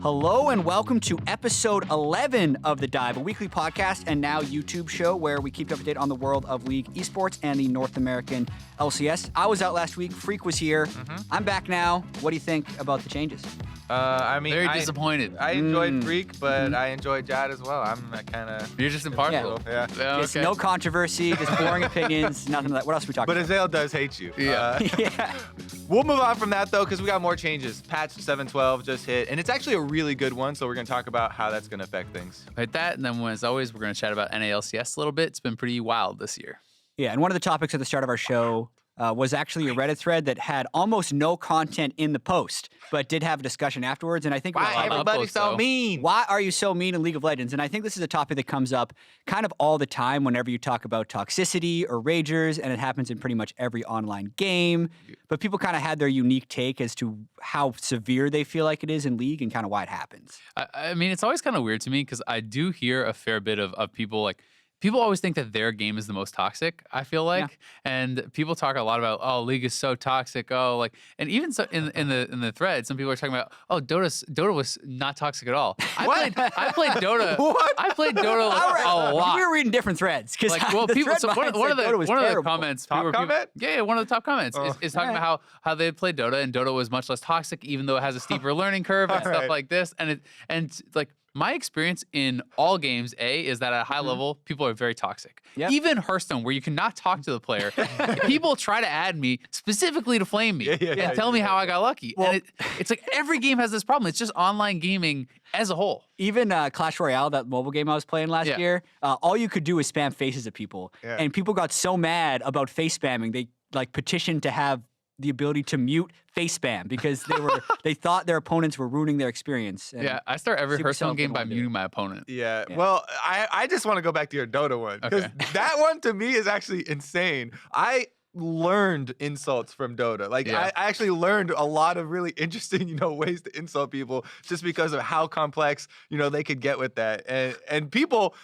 Hello and welcome to episode 11 of The Dive, a weekly podcast and now YouTube show where we keep you up to date on the world of League esports and the North American LCS. I was out last week. Freak was here. I'm back now. What do you think about the changes? Very disappointed. I enjoyed Freak, but I enjoyed Jad as well. I'm kind of... You're just impartial. Yeah. Just no controversy, just boring opinions, nothing like that. What else are we talking But about? Azael does hate you. Yeah. We'll move on from that, though, because we got more changes. Patch 7.12 just hit, and it's actually a really good one, so we're going to talk about how that's going to affect things. Hit that, and then as always, we're going to chat about NA LCS a little bit. It's been pretty wild this year. Yeah, and one of the topics at the start of our show was actually a Reddit thread that had almost no content in the post, but did have a discussion afterwards. And I think Why everybody's so mean? Why are you so mean in League of Legends? And I think this is a topic that comes up kind of all the time whenever you talk about toxicity or ragers, and it happens in pretty much every online game. But people kind of had their unique take as to how severe they feel like it is in League and kind of why it happens. I mean, it's always kind of weird to me because I do hear a fair bit of people like, people always think that their game is the most toxic, I feel like. Yeah. And people talk a lot about, oh, League is so toxic. Oh, like, and even so in the thread, some people are talking about, oh, Dota was not toxic at all. I played Dota. What? I played Dota like, a lot. We were reading different threads. Like, well, people, so one of the comments. Top comment? Yeah, one of the top comments is talking about how they played Dota, and Dota was much less toxic, even though it has a steeper learning curve and stuff like this. And like, my experience in all games, is that at a high level, people are very toxic. Yep. Even Hearthstone, where you cannot talk to the player, people try to add me specifically to flame me and tell me how I got lucky. Well, and it's like every game has this problem. It's just online gaming as a whole. Even Clash Royale, that mobile game I was playing last year, all you could do was spam faces at people. Yeah. And people got so mad about face spamming, they like petitioned to have the ability to mute face spam because they thought their opponents were ruining their experience. And I start every Hearthstone game by muting my opponent. Yeah. Well, I just want to go back to your Dota one because that one to me is actually insane. I learned insults from Dota. Like I actually learned a lot of really interesting, ways to insult people just because of how complex, they could get with that. And people,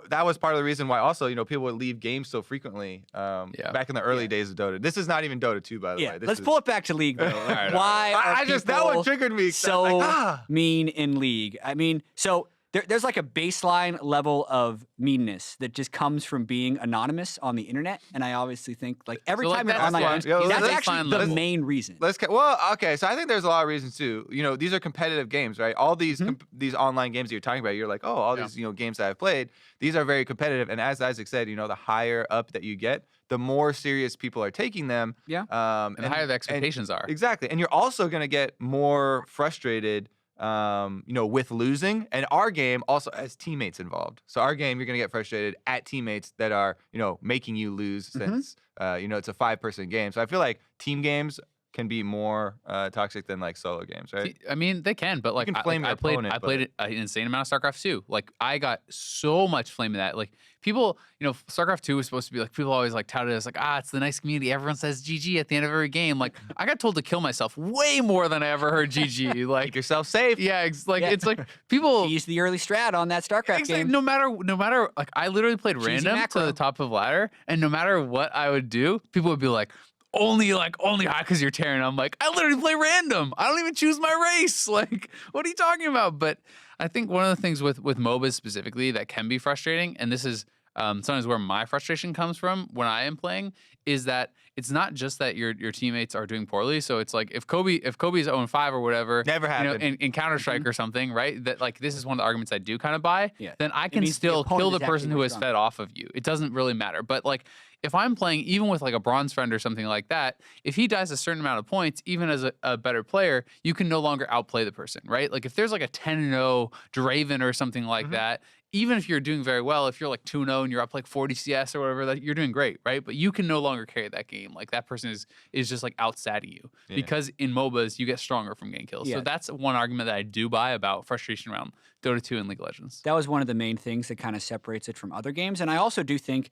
that was part of the reason why also, people would leave games so frequently back in the early days of Dota. This is not even Dota 2, by the way. Let's pull it back to League, though. Why are that one triggered me. So mean in League? I mean, so there's like a baseline level of meanness that just comes from being anonymous on the internet. And I obviously think like every time you're online, that's actually the main reason. Okay. So I think there's a lot of reasons too. These are competitive games, right? All these these online games that you're talking about, you're like, oh, all these games that I've played, these are very competitive. And as Isaac said, the higher up that you get, the more serious people are taking them. Yeah. And the higher the expectations are. Exactly. And you're also going to get more frustrated with losing. And our game also has teammates involved. So our game, you're going to get frustrated at teammates that are, making you lose since, it's a 5-person game. So I feel like team games can be more toxic than like solo games, right? I mean, they can, but like you can flame I played an insane amount of StarCraft 2. Like I got so much flame in that. Like people, StarCraft 2 was supposed to be like, people always like touted it as like, it's the nice community. Everyone says GG at the end of every game. Like I got told to kill myself way more than I ever heard GG. Like keep yourself safe. Yeah, it's like people use the early strat on that StarCraft game. No matter like I literally played random to the top of ladder, and no matter what I would do, people would be like, only high because you're Terran. I'm like, I literally play random. I don't even choose my race. Like, what are you talking about? But I think one of the things with MOBAs specifically that can be frustrating, and this is sometimes where my frustration comes from when I am playing, is that it's not just that your teammates are doing poorly. So it's like if Kobe's 0-5 or whatever, never happened in Counter-Strike or something, right? That like this is one of the arguments I do kind of buy. Yeah. Then I can still kill the person who has fed off of you. It doesn't really matter. But like if I'm playing even with like a bronze friend or something like that, if he dies a certain amount of points, even as a better player, you can no longer outplay the person, right? Like if there's like a 10-0 Draven or something like that, even if you're doing very well, if you're like 2-0 and you're up like 40 CS or whatever, that you're doing great, right? But you can no longer carry that game. Like that person is just like outstatting you because in MOBAs you get stronger from getting kills. Yeah. So that's one argument that I do buy about frustration around Dota 2 and League of Legends. That was one of the main things that kind of separates it from other games. And I also do think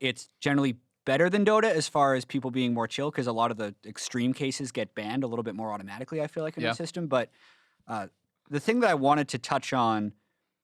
it's generally better than Dota as far as people being more chill because a lot of the extreme cases get banned a little bit more automatically, I feel like, in the system. But the thing that I wanted to touch on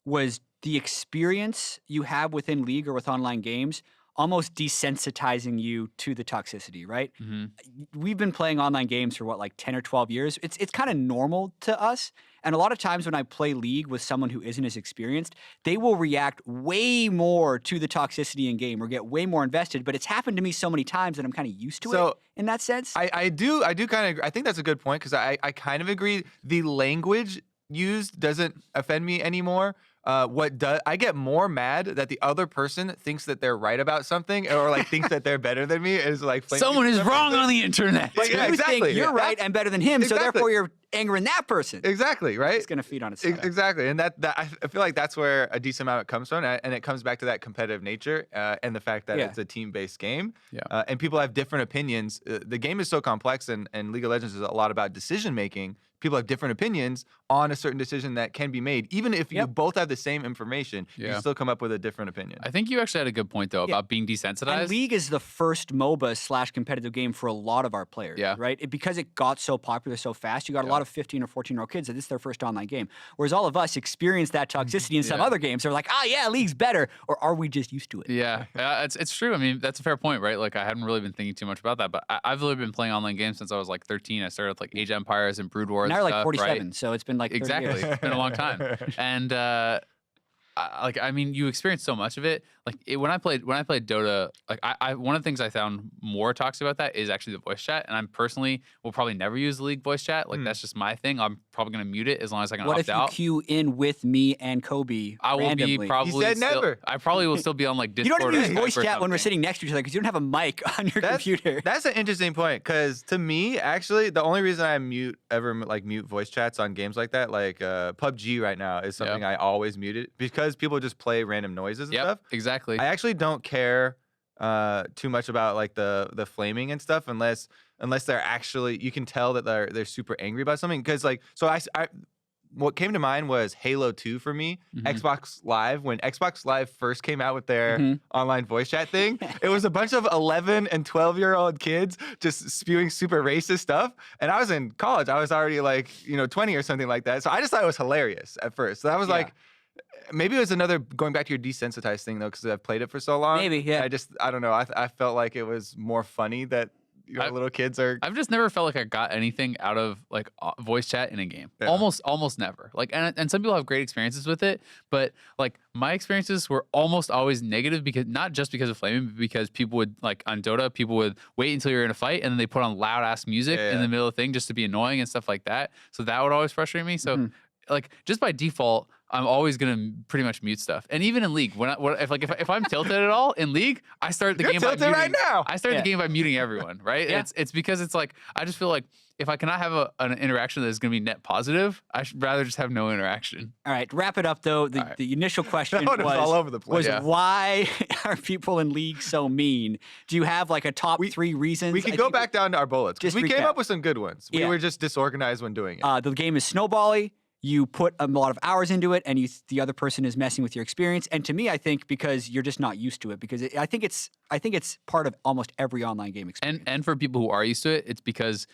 was the experience you have within League or with online games almost desensitizing you to the toxicity, right? Mm-hmm. We've been playing online games for like 10 or 12 years. It's kind of normal to us. And a lot of times when I play League with someone who isn't as experienced, they will react way more to the toxicity in game or get way more invested. But it's happened to me so many times that I'm kind of used to it in that sense. I do kind of, I think that's a good point because I kind of agree. The language used doesn't offend me anymore. I get more mad that the other person thinks that they're right about something or like thinks that they're better than me is like someone is wrong on the internet. Like, yeah, exactly. You think you're right and better than him, so therefore you're angering that person. Exactly, right? It's going to feed on itself. Exactly, and that I feel like that's where a decent amount comes from, and it comes back to that competitive nature and the fact that it's a team-based game, and people have different opinions. The game is so complex, and League of Legends is a lot about decision-making. People have different opinions on a certain decision that can be made. Even if you both have the same information, you still come up with a different opinion. I think you actually had a good point, though, about being desensitized. And League is the first MOBA / competitive game for a lot of our players, right? Because it got so popular so fast, you got a lot of 15 or 14-year-old kids that this is their first online game. Whereas all of us experienced that toxicity in some other games. They're like, League's better. Or are we just used to it? Yeah, it's true. I mean, that's a fair point, right? Like, I hadn't really been thinking too much about that, but I've really been playing online games since I was like 13. I started with like Age of Empires and Brood War. Now you're like 47, right? so it's been like 30 years. It's been a long time. And I mean, you experience so much of it. Like when I played Dota, like I one of the things I found more toxic about that is actually the voice chat. And I personally will probably never use the League voice chat. Like that's just my thing. I'm probably gonna mute it as long as I can opt out. What if you queue in with me and Kobe? I will randomly? be probably. You said never. I probably will still be on like Discord. You don't even use voice chat when we're sitting next to each other because you don't have a mic on your computer. That's an interesting point because to me, actually, the only reason I mute voice chats on games like that, like PUBG right now, is something I always mute it because people just play random noises and stuff. Exactly. I actually don't care too much about like the flaming and stuff unless they're actually, you can tell that they're super angry about something. Because like, so I what came to mind was Halo 2 for me. Xbox Live, when Xbox Live first came out with their online voice chat thing, it was a bunch of 11 and 12-year-old kids just spewing super racist stuff. And I was in college. I was already like, 20 or something like that. So I just thought it was hilarious at first. So that was like, maybe it was another, going back to your desensitized thing though, because I've played it for so long. Maybe, yeah. I don't know. I felt like it was more funny that little kids are. I've just never felt like I got anything out of like voice chat in a game. Yeah. Almost never. Like, and some people have great experiences with it, but like my experiences were almost always negative because not just because of flaming, but because people would like on Dota, people would wait until you're in a fight and then they put on loud ass music in the middle of the thing just to be annoying and stuff like that. So that would always frustrate me. So like just by default, I'm always gonna pretty much mute stuff, and even in League, if I'm tilted at all in League, I start the game by muting. Right now. I start the game by muting everyone, right? Yeah. It's because it's like I just feel like if I cannot have an interaction that is gonna be net positive, I should rather just have no interaction. All right, wrap it up though. The initial question was all over the place. Why are people in League so mean? Do you have like a top 3 reasons? We could go back down to our bullets. We came up with some good ones. We were just disorganized when doing it. The game is snowbally. You put a lot of hours into it, and the other person is messing with your experience. And to me, I think because you're just not used to it. Because I think it's part of almost every online game experience. And for people who are used to it, it's because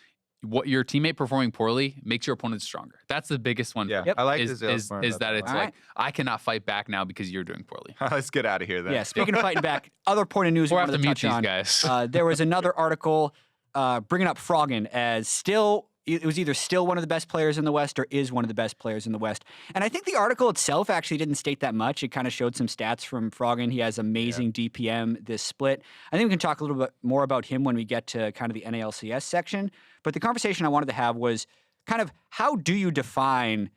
what your teammate performing poorly makes your opponent stronger. That's the biggest one. Yeah, I like this. Is that it's like I cannot fight back now because you're doing poorly. Let's get out of here then. Yeah. Speaking of fighting back, other point of news we wanted to touch on. Guys. There was another article bringing up Froggen as still. It was either still one of the best players in the West or is one of the best players in the West. And I think the article itself actually didn't state that much. It kind of showed some stats from Froggen. He has amazing DPM this split. I think we can talk a little bit more about him when we get to kind of the NA LCS section. But the conversation I wanted to have was kind of how do you define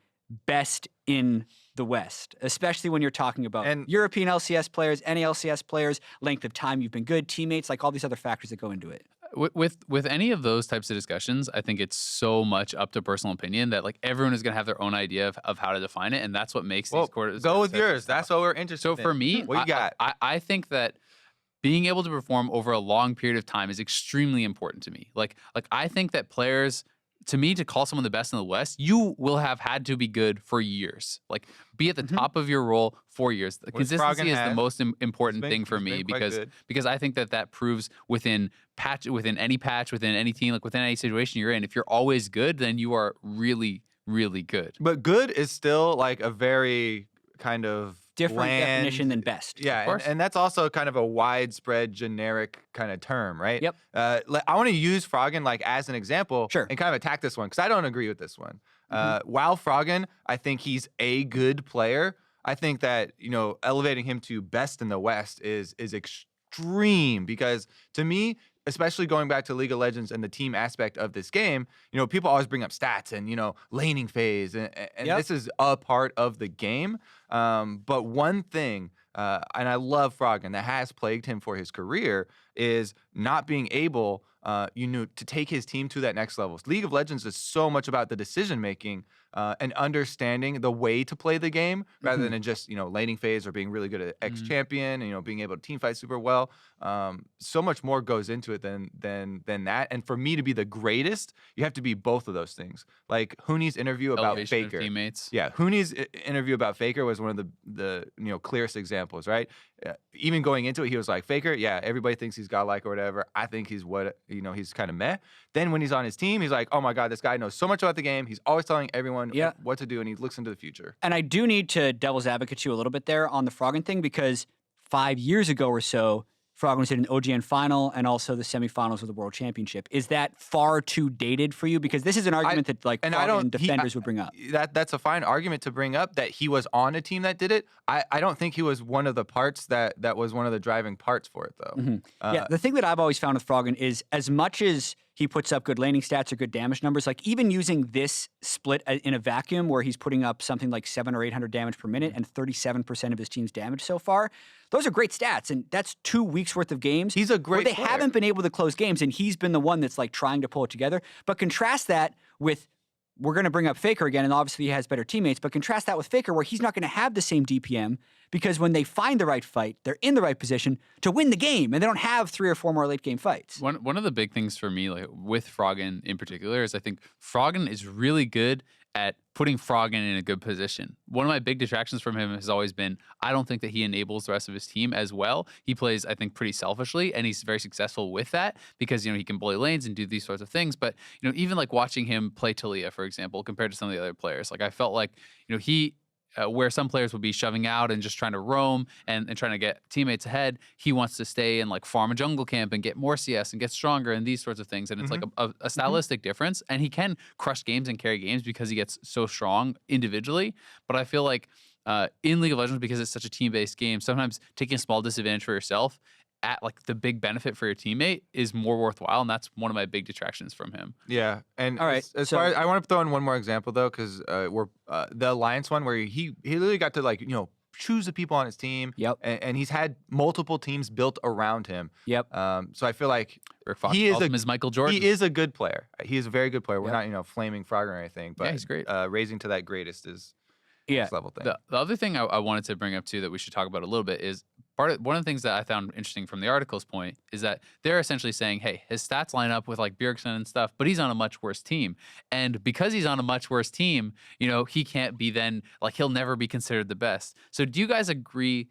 best in the West, especially when you're talking about European LCS players, NA LCS players, length of time you've been good, teammates, like all these other factors that go into it. With any of those types of discussions, I think it's so much up to personal opinion that like everyone is gonna have their own idea of how to define it, and that's what makes these quarters. Go with yours. That's what we're interested in. So for me, what you got? I think that being able to perform over a long period of time is extremely important to me. Like I think that players, to me, to call someone the best in the West, you will have had to be good for years. Like, be at the top of your role for years. Consistency is the most important thing for me because I think that proves within any patch, within any team, like within any situation you're in. If you're always good, then you are really, really good. But good is still like a very kind of different definition than best. Yeah, and that's also kind of a widespread, generic kind of term, right? Yep. I want to use Froggen like as an example, sure, and kind of attack this one because I don't agree with this one. While Froggen, I think he's a good player. I think that elevating him to best in the West is extreme because to me, especially going back to League of Legends and the team aspect of this game, people always bring up stats and, laning phase, and this is a part of the game. But one thing, and I love Froggen, that has plagued him for his career is not being able, to take his team to that next level. League of Legends is so much about the decision-making and understanding the way to play the game rather than just, laning phase or being really good at X champion and, being able to team fight super well. So much more goes into it than that. And for me to be the greatest, you have to be both of those things. Like Huni's interview about Faker. Teammates. Yeah, Huni's interview about Faker was one of the clearest examples, right? Even going into it, he was like, Faker, yeah, everybody thinks he's godlike or whatever. I think he's he's kind of meh. Then when he's on his team, he's like, oh my God, this guy knows so much about the game. He's always telling everyone what to do, and he looks into the future. And I do need to devil's advocate you a little bit there on the Froggen thing because 5 years ago or so, Froggen was in an OGN final and also the semifinals of the World Championship. Is that far too dated for you? Because this is an argument that Froggen defenders would bring up. That's a fine argument to bring up that he was on a team that did it. I don't think he was one of the parts that was one of the driving parts for it, though. Yeah, the thing that I've always found with Froggen is as much as he puts up good laning stats or good damage numbers, like even using this split in a vacuum where he's putting up something like 700 or 800 damage per minute and 37% of his team's damage so far, those are great stats. And that's 2 weeks worth of games. He's a great player. They player. haven't been able to close games, and he's been the one that's like trying to pull it together. But contrast that with, we're going to bring up Faker again, and obviously he has better teammates, but contrast that with Faker where he's not going to have the same DPM because when they find the right fight, they're in the right position to win the game, and they don't have 3 or 4 more late game fights. One of the big things for me, like with Froggen in particular, is I think Froggen is really good at putting Froggen in a good position. One of my big detractions from him has always been, I don't think that he enables the rest of his team as well. He plays, I think, pretty selfishly, and he's very successful with that because, he can bully lanes and do these sorts of things. But, even like watching him play Talia, for example, compared to some of the other players, like I felt like, he where some players would be shoving out and just trying to roam and trying to get teammates ahead, he wants to stay and like farm a jungle camp and get more CS and get stronger and these sorts of things. And it's like a stylistic difference. And he can crush games and carry games because he gets so strong individually. But I feel like in League of Legends, because it's such a team-based game, sometimes taking a small disadvantage for yourself at like the big benefit for your teammate is more worthwhile, and that's one of my big detractions from him. Yeah, and all right, as far as I want to throw in one more example though, because we're the Alliance one where he literally got to like choose the people on his team. Yep, and he's had multiple teams built around him. Yep. So I feel like Rick Fox calls him as Michael Jordan. He is a good player. He is a very good player. We're not flaming Froggen or anything, but yeah, he's great. Raising to that greatest is next level thing. The other thing I wanted to bring up too that we should talk about a little bit is one of the things that I found interesting from the article's point is that they're essentially saying, hey, his stats line up with like Bjergsen and stuff, but he's on a much worse team. And because he's on a much worse team, he can't be then, like he'll never be considered the best. So do you guys agree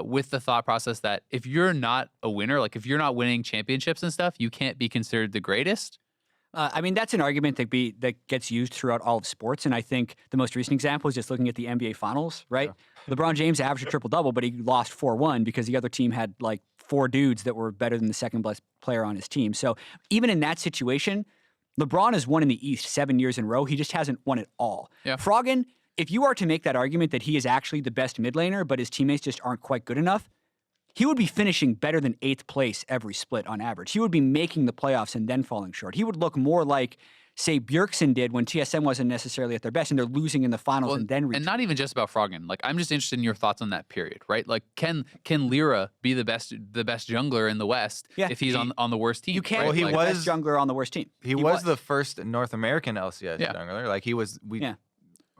with the thought process that if you're not a winner, like if you're not winning championships and stuff, you can't be considered the greatest? I mean, that's an argument that gets used throughout all of sports, and I think the most recent example is just looking at the NBA Finals, right? Yeah. LeBron James averaged a triple-double, but he lost 4-1 because the other team had like 4 dudes that were better than the second-best player on his team. So even in that situation, LeBron has won in the East 7 years in a row. He just hasn't won it all. Yeah. Froggen, if you are to make that argument that he is actually the best mid laner, but his teammates just aren't quite good enough, he would be finishing better than 8th place every split on average. He would be making the playoffs and then falling short. He would look more like, say, Bjergsen did when TSM wasn't necessarily at their best and they're losing in the finals and then reaching. And not even just about Froggen. Like, I'm just interested in your thoughts on that period, right? Like, can Lyra be the best jungler in the West if he's on the worst team? You can't. Right? Well, he was the best jungler on the worst team. He was the first North American LCS jungler. Like he was.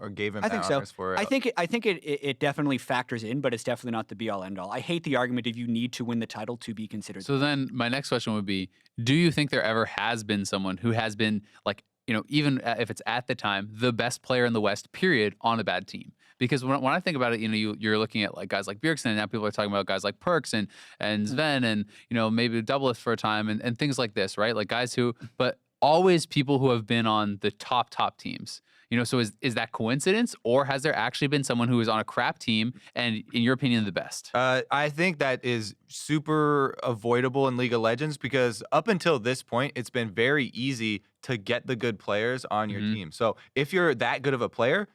Or gave him honors for it. I think it definitely factors in, but it's definitely not the be-all, end-all. I hate the argument if you need to win the title to be considered. So then my next question would be, do you think there ever has been someone who has been, like, even if it's at the time, the best player in the West, period, on a bad team? Because when I think about it, you're looking at like guys like Bjergsen, and now people are talking about guys like Perks and Sven and, maybe Doubleth for a time and things like this, right? Like guys who, but always people who have been on the top teams. So is that coincidence, or has there actually been someone who is on a crap team and, in your opinion, the best? I think that is super avoidable in League of Legends because up until this point, it's been very easy to get the good players on your team. So if you're that good of a player,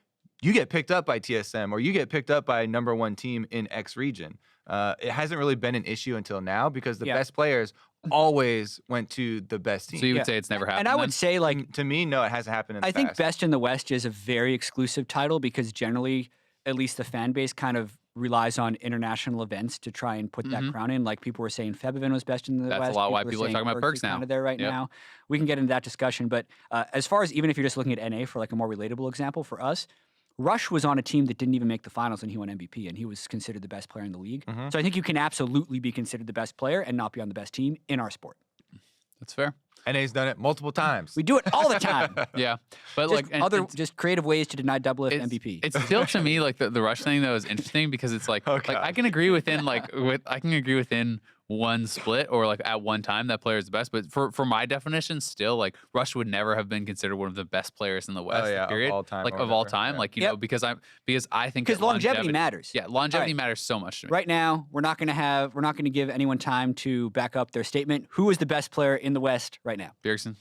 you get picked up by TSM or you get picked up by #1 team in X region. It hasn't really been an issue until now because the best players always went to the best team. So you would say it's never happened? And I would say, like, to me, no, it hasn't happened in the past. I think Best in the West is a very exclusive title because generally, at least the fan base kind of relies on international events to try and put that crown in. Like people were saying Febivin was best in the West. That's a lot why people are talking about Perks now. Kind of there right now. We can get into that discussion. But as far as even if you're just looking at NA for like a more relatable example for us, Rush was on a team that didn't even make the finals and he won MVP and he was considered the best player in the league. So I think you can absolutely be considered the best player and not be on the best team in our sport. That's fair. NA's done it multiple times. We do it all the time. Yeah. But just just creative ways to deny double MVP. It's still to me like the Rush thing though is interesting because it's like I can agree within one split or like at one time that player is the best, but for my definition still like Rush would never have been considered one of the best players in the West period. Of all time because I think because longevity matters. Yeah, longevity matters so much to me. Right now we're not going to give anyone time to back up their statement. Who is the best player in the West right now? Bjergsen.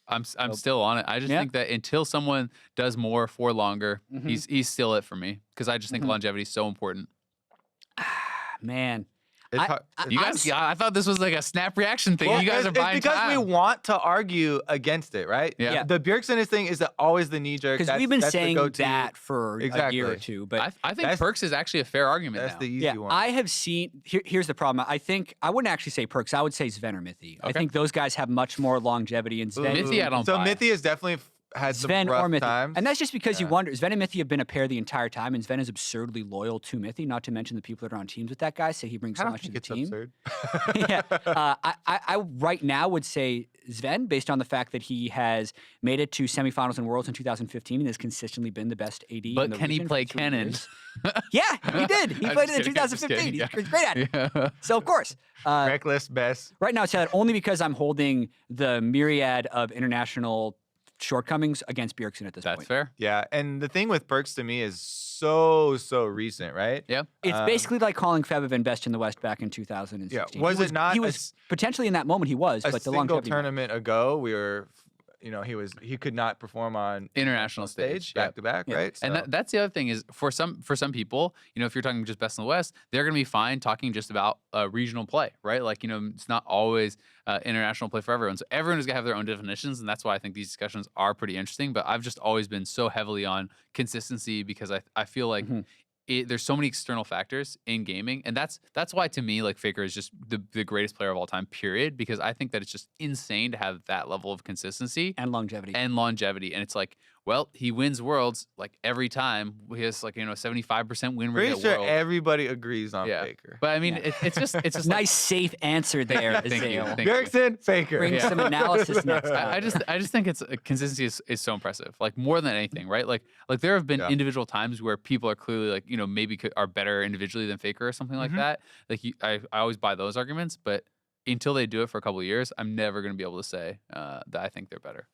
I'm still on it. I just think that until someone does more for longer, he's still it for me because I just think longevity is so important. Man, I thought this was like a snap reaction thing. Well, you guys are buying because time. we want to argue against it, right? Yeah. The Bjergsen thing is always the knee jerk. Because we've been saying that for a year or two. But I think Perks is actually a fair argument. That's now. the easy one. I have seen. Here's the problem. I wouldn't actually say Perks. I would say Sven or Mithy. I think those guys have much more longevity. And Sven, Mithy, I don't so buy. Mithy is definitely had Sven some rough or Mithy. times. And that's just because you wonder. Sven and Mithy have been a pair the entire time, and Sven is absurdly loyal to Mithy. Not to mention the people that are on teams with that guy say he brings so much to the team. Absurd. I right now would say Sven, based on the fact that he has made it to semifinals and Worlds in 2015 and has consistently been the best AD. But in the can he region play for 2 Cannon? years. Yeah, he did. He played it in 2015. He's great at it. So of course, Reckless best. right now it's that only because I'm holding the myriad of international shortcomings against Bjergsen at this point. That's fair. Yeah, and the thing with Perks to me is so recent, right? Yeah. It's basically like calling Febivin best in the West back in 2016. Yeah. Was it not? He was potentially in that moment. He was, a but the single longevity. tournament ago, we were, he could not perform on International stage back to back, right? And So- that's the other thing is for some people, if you're talking just best in the West, they're going to be fine talking just about regional play, right? Like, it's not always international play for everyone. So everyone is going to have their own definitions. And that's why I think these discussions are pretty interesting. But I've just always been so heavily on consistency because I feel like there's so many external factors in gaming. And that's why to me, like Faker is just the greatest player of all time, period. Because I think that it's just insane to have that level of consistency. and longevity. And it's like, well, he wins Worlds like every time. He has like 75% win rate. Pretty sure everybody agrees on Faker. But I mean, it's just nice like, safe answer there. Thank you. Azale. Thank you. Bjergsen, Faker. Bring some analysis next time. I just think it's consistency is so impressive. Like more than anything, right? Like there have been individual times where people are clearly like maybe are better individually than Faker or something like that. Like I always buy those arguments, but until they do it for a couple of years, I'm never going to be able to say that I think they're better.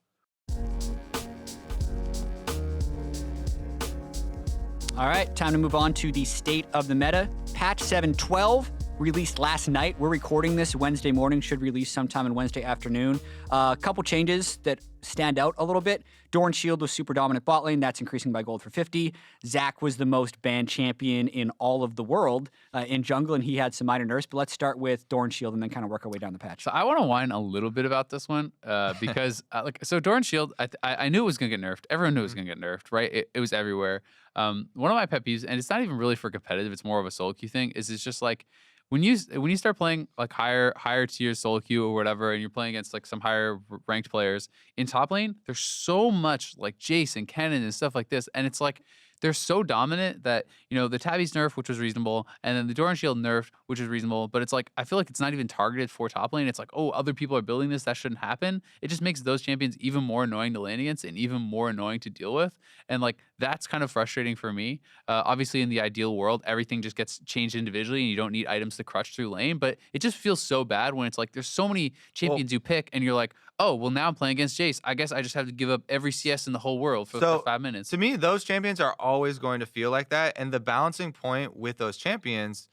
All right, time to move on to the state of the meta. Patch 7.12 released last night. We're recording this Wednesday morning, should release sometime on Wednesday afternoon. A couple changes that stand out a little bit. Doran Shield was super dominant bot lane. That's increasing by gold for 50. Zac was the most banned champion in all of the world in jungle, and he had some minor nerfs. But let's start with Doran Shield and then kind of work our way down the patch. So I want to whine a little bit about this one because so Doran Shield, I knew it was going to get nerfed. Everyone knew it was going to get nerfed, right? It was everywhere. One of my pet peeves, and it's not even really for competitive, it's more of a solo queue thing, is it's just like when you start playing like higher tier solo queue or whatever, and you're playing against like some higher ranked players in top lane, there's so much like Jace and Kennen and stuff like this, and it's like they're so dominant that the Tabby's nerf, which was reasonable, and then the Doran Shield nerf, which is reasonable, but it's like I feel like it's not even targeted for top lane. It's like, oh, other people are building this, that shouldn't happen. It just makes those champions even more annoying to lane against and even more annoying to deal with, and like that's kind of frustrating for me. Obviously, in the ideal world, everything just gets changed individually and you don't need items to crutch through lane. But it just feels so bad when it's like there's so many champions you pick and you're like, oh, well, now I'm playing against Jace. I guess I just have to give up every CS in the whole world for the first 5 minutes. To me, those champions are always going to feel like that. And the balancing point with those champions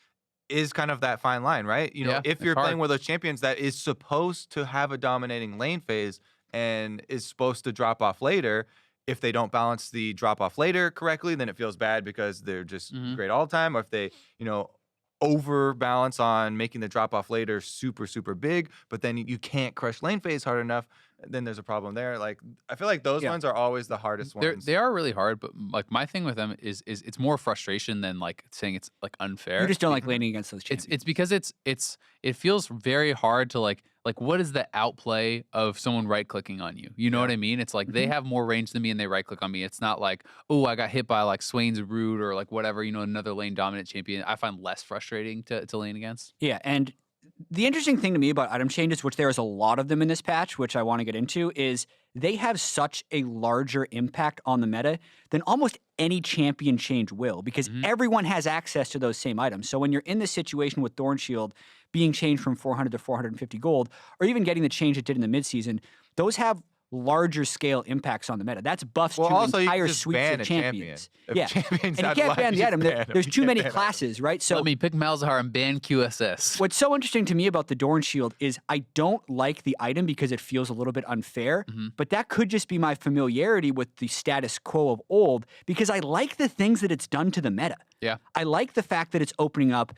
is kind of that fine line, right? You know, if you're playing with those champions that is supposed to have a dominating lane phase and is supposed to drop off later, if they don't balance the drop off later correctly, then it feels bad because they're just great all the time. Or if they, you know, overbalance on making the drop off later super, super big, but then you can't crush lane phase hard enough, then there's a problem there. Like, I feel like those ones are always the hardest ones. They are really hard, but like my thing with them is it's more frustration than like saying it's like unfair. You just don't like laning against those champions. It's because it feels very hard to like what is the outplay of someone right clicking on you? You know what I mean? It's like they have more range than me and they right click on me. It's not like, oh, I got hit by like Swain's Root or like whatever, you know, another lane dominant champion. I find less frustrating to lane against. Yeah, and the interesting thing to me about item changes, which there's a lot of them in this patch, which I want to get into, is they have such a larger impact on the meta than almost any champion change will, because everyone has access to those same items. So when you're in this situation with Thorn Shield being changed from 400 to 450 gold, or even getting the change it did in the midseason, those have larger scale impacts on the meta. That's buffs to entire suites of champions. Yeah, and you can't ban the item. There's too many classes, right? So let me pick Malzahar and ban QSS. What's so interesting to me about the Dorn Shield is I don't like the item because it feels a little bit unfair, but that could just be my familiarity with the status quo of old, because I like the things that it's done to the meta. Yeah. I like the fact that it's opening up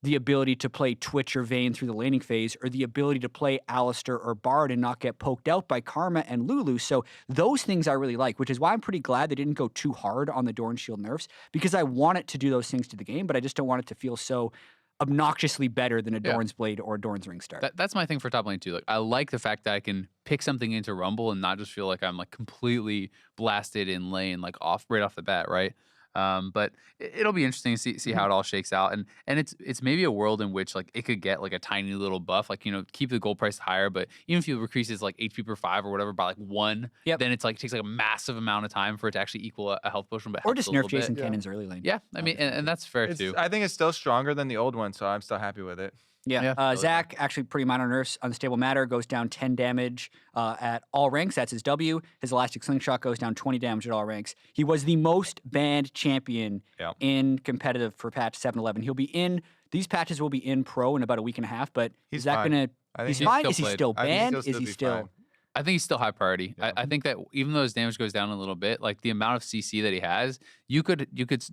the ability to play Twitch or Vayne through the laning phase, or the ability to play Alistair or Bard and not get poked out by Karma and Lulu. So those things I really like, which is why I'm pretty glad they didn't go too hard on the Dorn Shield nerfs, because I want it to do those things to the game, but I just don't want it to feel so obnoxiously better than a Dorn's Blade or a Dorn's Ring Start. That's my thing for top lane too. Like, I like the fact that I can pick something into Rumble and not just feel like I'm like completely blasted in lane, like right off the bat, right? But it'll be interesting to see how it all shakes out, and it's maybe a world in which like it could get like a tiny little buff, like, you know, keep the gold price higher, but even if you increase its like HP per 5 or whatever by like 1, then it's like takes like a massive amount of time for it to actually equal a health potion. But or just nerf Jason Cannon's early lane. Yeah, I mean, and that's fair too. I think it's still stronger than the old one, so I'm still happy with it. Yeah, Zach, actually pretty minor nerfs. Unstable Matter goes down 10 damage at all ranks. That's his W. His Elastic Slingshot goes down 20 damage at all ranks. He was the most banned champion in competitive for patch 7.11. He'll be in, these patches will be in pro in about a week and a half, but is that going to, he's fine? Is he still banned? Is he still... I think he's still high priority. I think that even though his damage goes down a little bit, like the amount of CC that he has, you could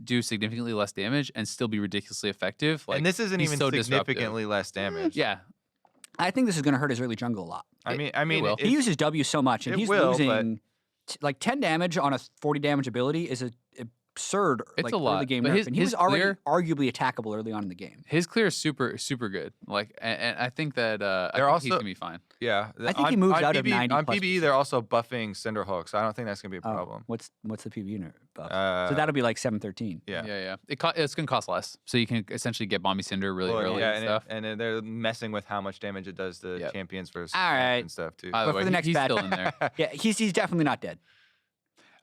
do significantly less damage and still be ridiculously effective. Like, and this isn't even significantly less damage. Yeah. I think this is going to hurt his early jungle a lot. I mean, he uses W so much, and he's losing like 10 damage on a 40 damage ability is absurd. It's like, a lot. early game but nerf, and he was already arguably attackable early on in the game. His clear is super good. Like, and I think that he's gonna be fine. Yeah, I think he moves out of 90 on PBE. They're also buffing Cinderhawk, so I don't think that's gonna be a problem. What's the PBE nerf buff? So that'll be like 713. Yeah. It's gonna cost less, so you can essentially get Bomby Cinder really early and stuff. And they're messing with how much damage it does to champions for and stuff too. By the way, for the next he's patch, still in there. Yeah, he's definitely not dead.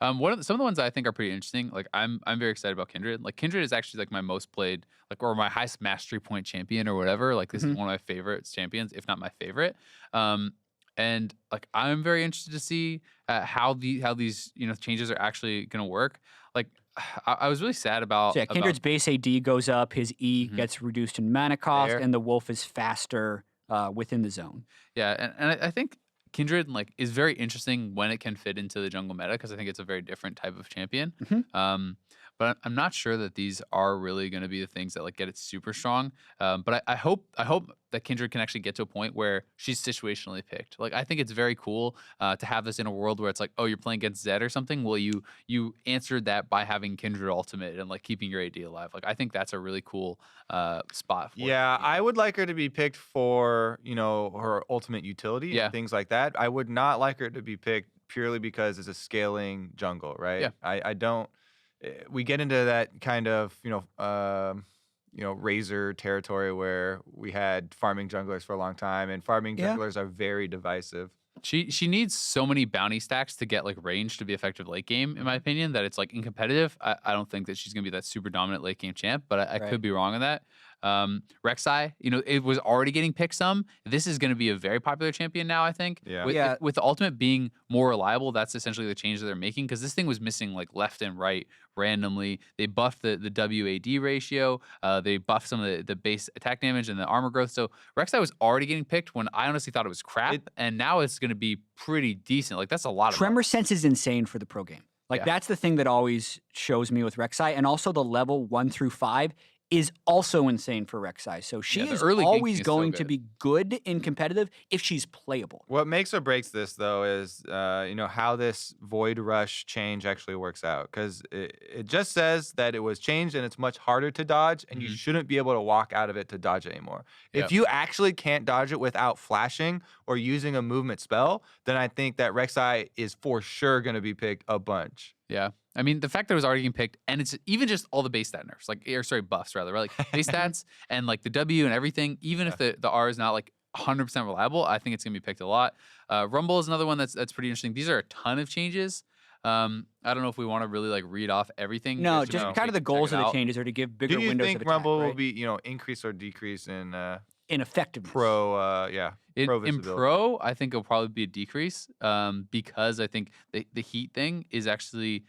Some of the ones I think are pretty interesting. Like, I'm very excited about Kindred. Like, Kindred is actually like my most played, like, or my highest mastery point champion or whatever. Like, this is one of my favorite champions, if not my favorite. And like, I'm very interested to see how these changes are actually gonna work. Like, I was really sad about. So Kindred's base AD goes up, his E gets reduced in mana cost, and the Wolf is faster within the zone. Yeah, and I think Kindred like is very interesting when it can fit into the jungle meta, because I think it's a very different type of champion. But I'm not sure that these are really going to be the things that like get it super strong. But I hope that Kindred can actually get to a point where she's situationally picked. Like, I think it's very cool to have this in a world where it's like, oh, you're playing against Zed or something. Well, you answered that by having Kindred ultimate and like keeping your AD alive. Like, I think that's a really cool spot. I would like her to be picked for her ultimate utility and things like that. I would not like her to be picked purely because it's a scaling jungle, right? Yeah. I don't. We get into that kind of Razor territory where we had farming junglers for a long time, and farming junglers are very divisive. She needs so many bounty stacks to get like range to be effective late game, in my opinion, that it's like in competitive. I don't think that she's gonna be that super dominant late game champ, but I could be wrong on that. Rek'Sai, it was already getting picked some. This is going to be a very popular champion now, I think. Yeah. With the ultimate being more reliable, that's essentially the change that they're making, because this thing was missing like left and right randomly. They buffed the WAD ratio. They buffed some of the base attack damage and the armor growth. So Rek'Sai was already getting picked when I honestly thought it was crap, and now it's going to be pretty decent. Like, that's a lot of Tremor Sense is insane for the pro game. Like, that's the thing that always shows me with Rek'Sai, and also the level 1 through 5 is also insane for Rek'Sai. So she is always going to be good in competitive if she's playable. What makes or breaks this, though, is how this Void Rush change actually works out. Because it just says that it was changed and it's much harder to dodge, and you shouldn't be able to walk out of it to dodge it anymore. If you actually can't dodge it without flashing or using a movement spell, then I think that Rek'Sai is for sure going to be picked a bunch. Yeah. I mean, the fact that it was already getting picked, and it's even just all the base stat nerfs, buffs rather, right? Like base stats and like the W and everything, even if the R is not like 100% reliable, I think it's going to be picked a lot. Rumble is another one that's pretty interesting. These are a ton of changes. I don't know if we want to really like read off everything. No, just kind of the goals of the changes are to give bigger windows of attack. Do you think Rumble will be, increase or decrease in effectiveness? Pro, in pro, I think it'll probably be a decrease because I think the heat thing is actually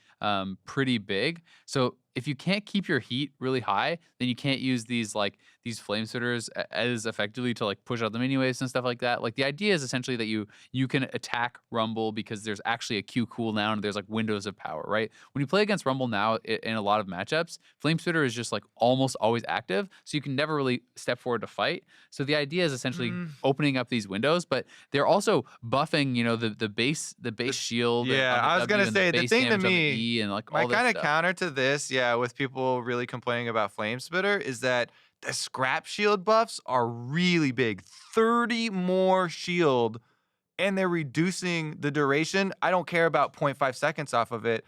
pretty big. So if you can't keep your heat really high, then you can't use these flame spitters as effectively to like push out the mini waves and stuff like that. Like, the idea is essentially that you can attack Rumble because there's actually a Q cooldown and there's like windows of power, right? When you play against Rumble now in a lot of matchups, flame spitter is just like almost always active, so you can never really step forward to fight. So the idea is essentially opening up these windows, but they're also buffing, the base shield. Yeah, I was gonna say the thing to me, and like my kind of counter to this, with people really complaining about Flame Spitter, is that the scrap shield buffs are really big. 30 more shield, and they're reducing the duration. I don't care about 0.5 seconds off of it.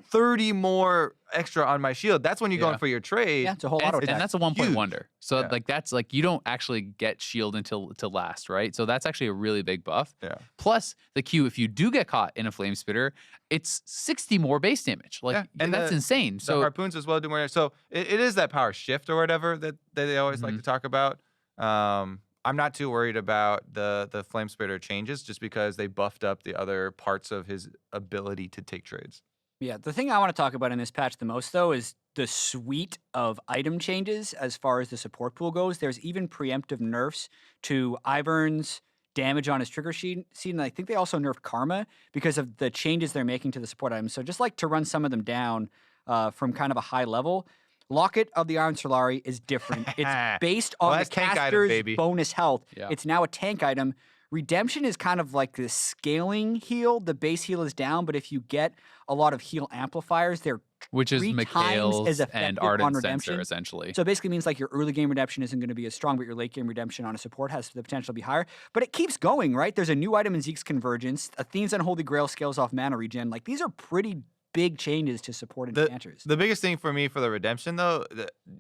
30 more extra on my shield. That's when you're going for your trade. Yeah, it's a whole auto attack. And that's a 1-point wonder. So that's like, you don't actually get shield until last, right? So that's actually a really big buff. Yeah. Plus the Q, if you do get caught in a flame spitter, it's 60 more base damage. Like, and that's insane. So the harpoons as well do more. So it is that power shift or whatever that they always like to talk about. I'm not too worried about the flame spitter changes, just because they buffed up the other parts of his ability to take trades. Yeah, the thing I want to talk about in this patch the most, though, is the suite of item changes as far as the support pool goes. There's even preemptive nerfs to Ivern's damage on his trigger sheet, and I think they also nerfed Karma because of the changes they're making to the support items. So just like to run some of them down from kind of a high level, Locket of the Iron Solari is different. It's based on the caster's bonus health. Yeah. It's now a tank item. Redemption is kind of like this scaling heal. The base heal is down, but if you get a lot of heal amplifiers, they're which is Mikhail's and Ardent Redemption. Sensor, essentially. So it basically means like your early game redemption isn't going to be as strong, but your late game redemption on a support has the potential to be higher. But it keeps going, right? There's a new item in Zeke's Convergence. Athene's Unholy Grail scales off mana regen. Like, these are pretty big changes to support enchanters. The biggest thing for me for the redemption, though,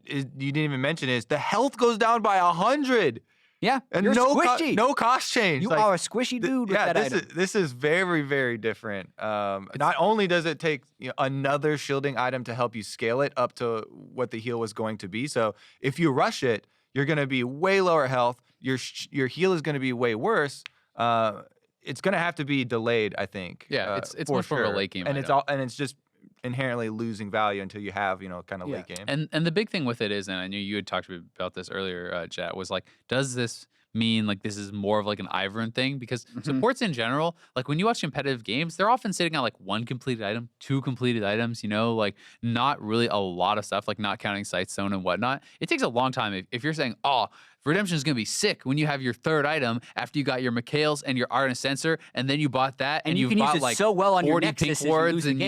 you didn't even mention, is the health goes down by 100. Yeah, and you're squishy. No cost change. You are a squishy dude with that item. This is very, very different. Not only does it take another shielding item to help you scale it up to what the heal was going to be. So if you rush it, you're going to be way lower health. Your heal is going to be way worse. It's going to have to be delayed, I think. Yeah, it's much more of a late game and item. it's just inherently losing value until you have, kind of late game. And the big thing with it is, and I knew you had talked to me about this earlier, Jet, was like, does this mean like this is more of like an Ivern thing? Because supports in general, like when you watch competitive games, they're often sitting on like 1 completed item, 2 completed items, like not really a lot of stuff, like not counting Sight Stone and whatnot. It takes a long time if you're saying, oh, redemption is going to be sick when you have your 3rd item after you got your Mikhail's and your Ardent Sensor, and then you bought that, and you you've bought like so well on 40 your pink wards, and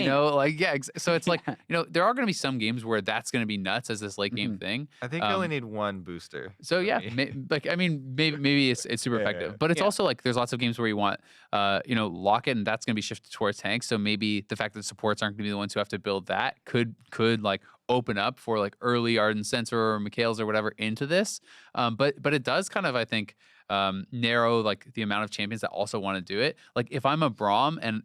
so it's like, there are going to be some games where that's going to be nuts as this late game thing. I think you only need 1 booster. So yeah, maybe it's super effective, but it's also like there's lots of games where you want Locket, and that's going to be shifted towards tanks. So maybe the fact that supports aren't going to be the ones who have to build that could like open up for like early Ardent Sensor or Mikhail's or whatever into this. But it does kind of, I think, narrow like the amount of champions that also want to do it. Like if I'm a Braum and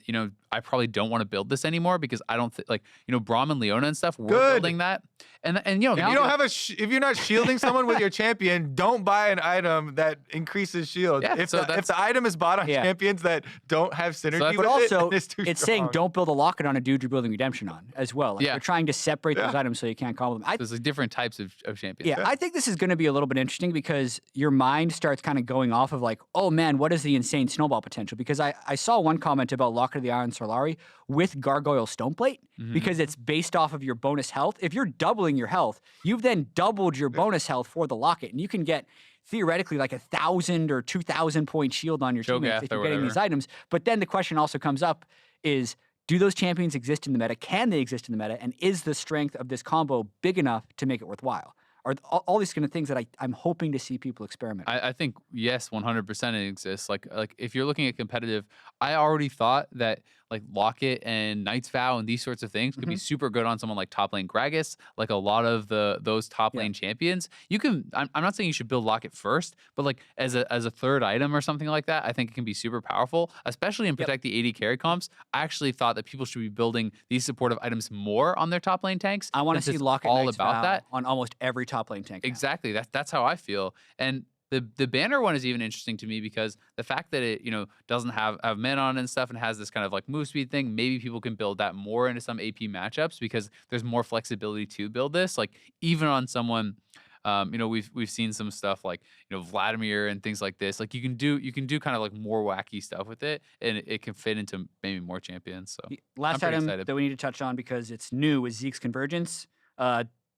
I probably don't want to build this anymore because I don't like Braum and Leona and stuff. We're building that, and if you don't have if you're not shielding someone with your champion, don't buy an item that increases shield. Yeah, if the item is bought on champions that don't have synergy, but also it's saying don't build a locket on a dude you're building redemption on as well. Like They're trying to separate those items so you can't combo them. There's like different types of champions. Yeah, I think this is going to be a little bit interesting because your mind starts kind of going off of like, oh man, what is the insane snowball potential? Because I saw one comment about Locket of the Iron Solari with Gargoyle Stoneplate because it's based off of your bonus health. If you're doubling your health, you've then doubled your bonus health for the Locket, and you can get theoretically like 1,000 or 2,000 point shield on your teammates if you're getting these items. But then the question also comes up is, do those champions exist in the meta? Can they exist in the meta? And is the strength of this combo big enough to make it worthwhile? Are all these kind of things that I'm hoping to see people experiment with. I think, yes, 100% it exists. Like if you're looking at competitive, I already thought that like Locket and Knight's Vow and these sorts of things could be super good on someone like top lane Gragas, like a lot of those top lane champions. You can, I'm not saying you should build Locket first, but like as a third item or something like that, I think it can be super powerful, especially in Protect the AD carry comps. I actually thought that people should be building these supportive items more on their top lane tanks. I want to see Locket all Knight's about Vow that on almost every top lane tank. Exactly. That's how I feel. And the banner one is even interesting to me because the fact that it doesn't have men on and stuff and has this kind of like move speed thing, maybe people can build that more into some AP matchups because there's more flexibility to build this. Like even on someone, we've seen some stuff like Vladimir and things like this. Like you can do kind of like more wacky stuff with it, and it can fit into maybe more champions. So last item that we need to touch on because it's new is Zeke's Convergence.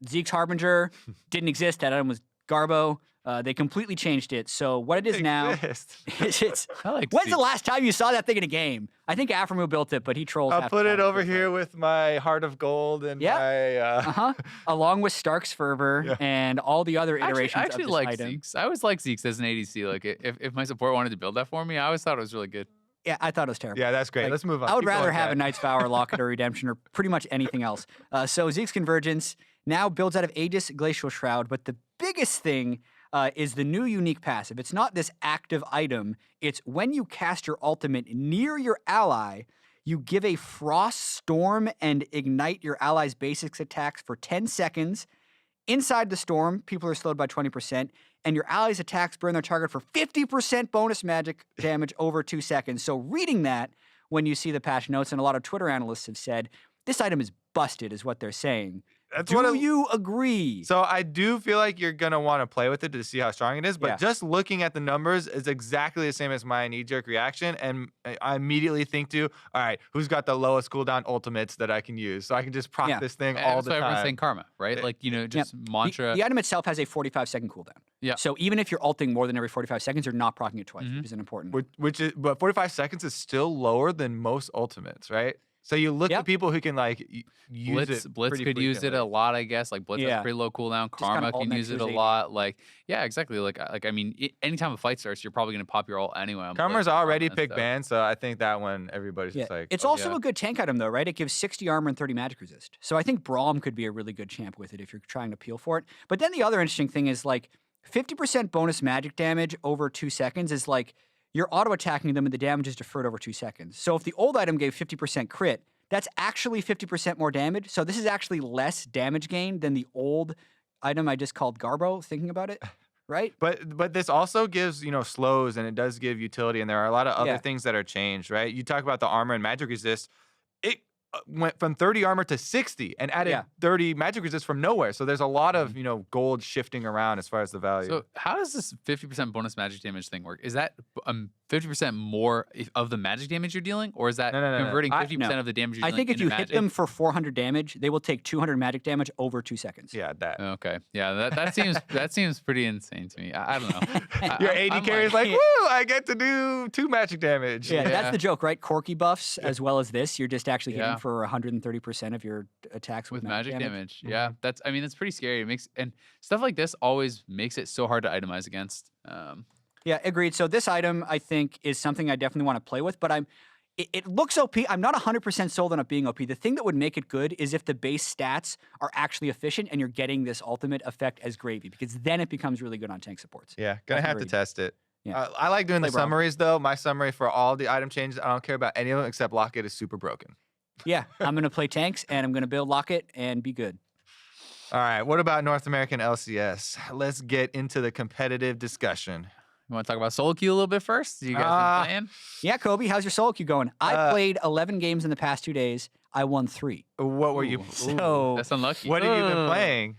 Zeke's Harbinger didn't exist. That item was Garbo. They completely changed it. So what it is now is it's. When's the last time you saw that thing in a game? I think Aframu built it, but he trolls. I'll put it over here with my Heart of Gold and my along with Stark's Fervor and all the other iterations. I actually of this like item. Zeke's. I always like Zeke's as an ADC. Like if my support wanted to build that for me, I always thought it was really good. Yeah, I thought it was terrible. Yeah, that's great. Like, let's move on. I would rather have a Knight's Vow or Locket or Redemption or pretty much anything else. So Zeke's Convergence now builds out of Aegis, Glacial Shroud, but the biggest thing is the new unique passive. It's not this active item. It's when you cast your ultimate near your ally, you give a Frost Storm and ignite your ally's basics attacks for 10 seconds. Inside the storm, people are slowed by 20%, and your ally's attacks burn their target for 50% bonus magic damage over 2 seconds. So reading that, when you see the patch notes, and a lot of Twitter analysts have said, this item is busted, is what they're saying. Do you agree? So I do feel like you're going to want to play with it to see how strong it is, but just looking at the numbers is exactly the same as my knee-jerk reaction, and I immediately think to, all right, who's got the lowest cooldown ultimates that I can use? So I can just proc this thing all the time. That's why everyone's saying Karma, right? Like, just mantra. The item itself has a 45-second cooldown. Yeah. So even if you're ulting more than every 45 seconds, you're not proccing it twice, which is an important one. But 45 seconds is still lower than most ultimates, right? So you look at people who can like use it. Blitz could use it a lot, I guess. Like Blitz has pretty low cooldown. Karma can use it a lot. Like exactly. Like I mean, anytime a fight starts, you're probably gonna pop your ult anyway. Karma's already pick ban, so I think that one everybody's just like. It's also a good tank item though, right? It gives 60 armor and 30 magic resist. So I think Braum could be a really good champ with it if you're trying to peel for it. But then the other interesting thing is like 50% bonus magic damage over 2 seconds is like you're auto-attacking them and the damage is deferred over 2 seconds. So if the old item gave 50% crit, that's actually 50% more damage. So this is actually less damage gain than the old item I just called Garbo, thinking about it, right? But this also gives, slows, and it does give utility, and there are a lot of other things that are changed, right? You talk about the armor and magic resist. It went from 30 armor to 60 and added 30 magic resist from nowhere. So there's a lot of, gold shifting around as far as the value. So how does this 50% bonus magic damage thing work? Is that 50% more of the magic damage you're dealing, or is that converting 50% of the damage you're dealing? I think if you hit them for 400 damage, they will take 200 magic damage over 2 seconds. Yeah, that. Okay. Yeah, that seems pretty insane to me. I don't know. Your AD carry is like, woo, I get to do 2 magic damage. Yeah, that's the joke, right? Corky buffs as well as this. You're just actually hitting for 130% of your attacks with magic damage. Yeah, that's pretty scary. It makes, and stuff like this always makes it so hard to itemize against. Yeah, agreed. So this item, I think, is something I definitely want to play with, but it looks OP. I'm not 100% sold on it being OP. The thing that would make it good is if the base stats are actually efficient and you're getting this ultimate effect as gravy, because then it becomes really good on tank supports. Yeah, gonna have to test it. Yeah. I like doing the Play Braum. summaries though. My summary for all the item changes, I don't care about any of them except Locket is super broken. Yeah, I'm going to play tanks, and I'm going to build Locket and be good. All right, what about North American LCS? Let's get into the competitive discussion. You want to talk about solo queue a little bit first? You guys been playing? Yeah, Kobe, how's your solo queue going? I played 11 games in the past 2 days. I won 3. What were you? So That's unlucky. What have you been playing?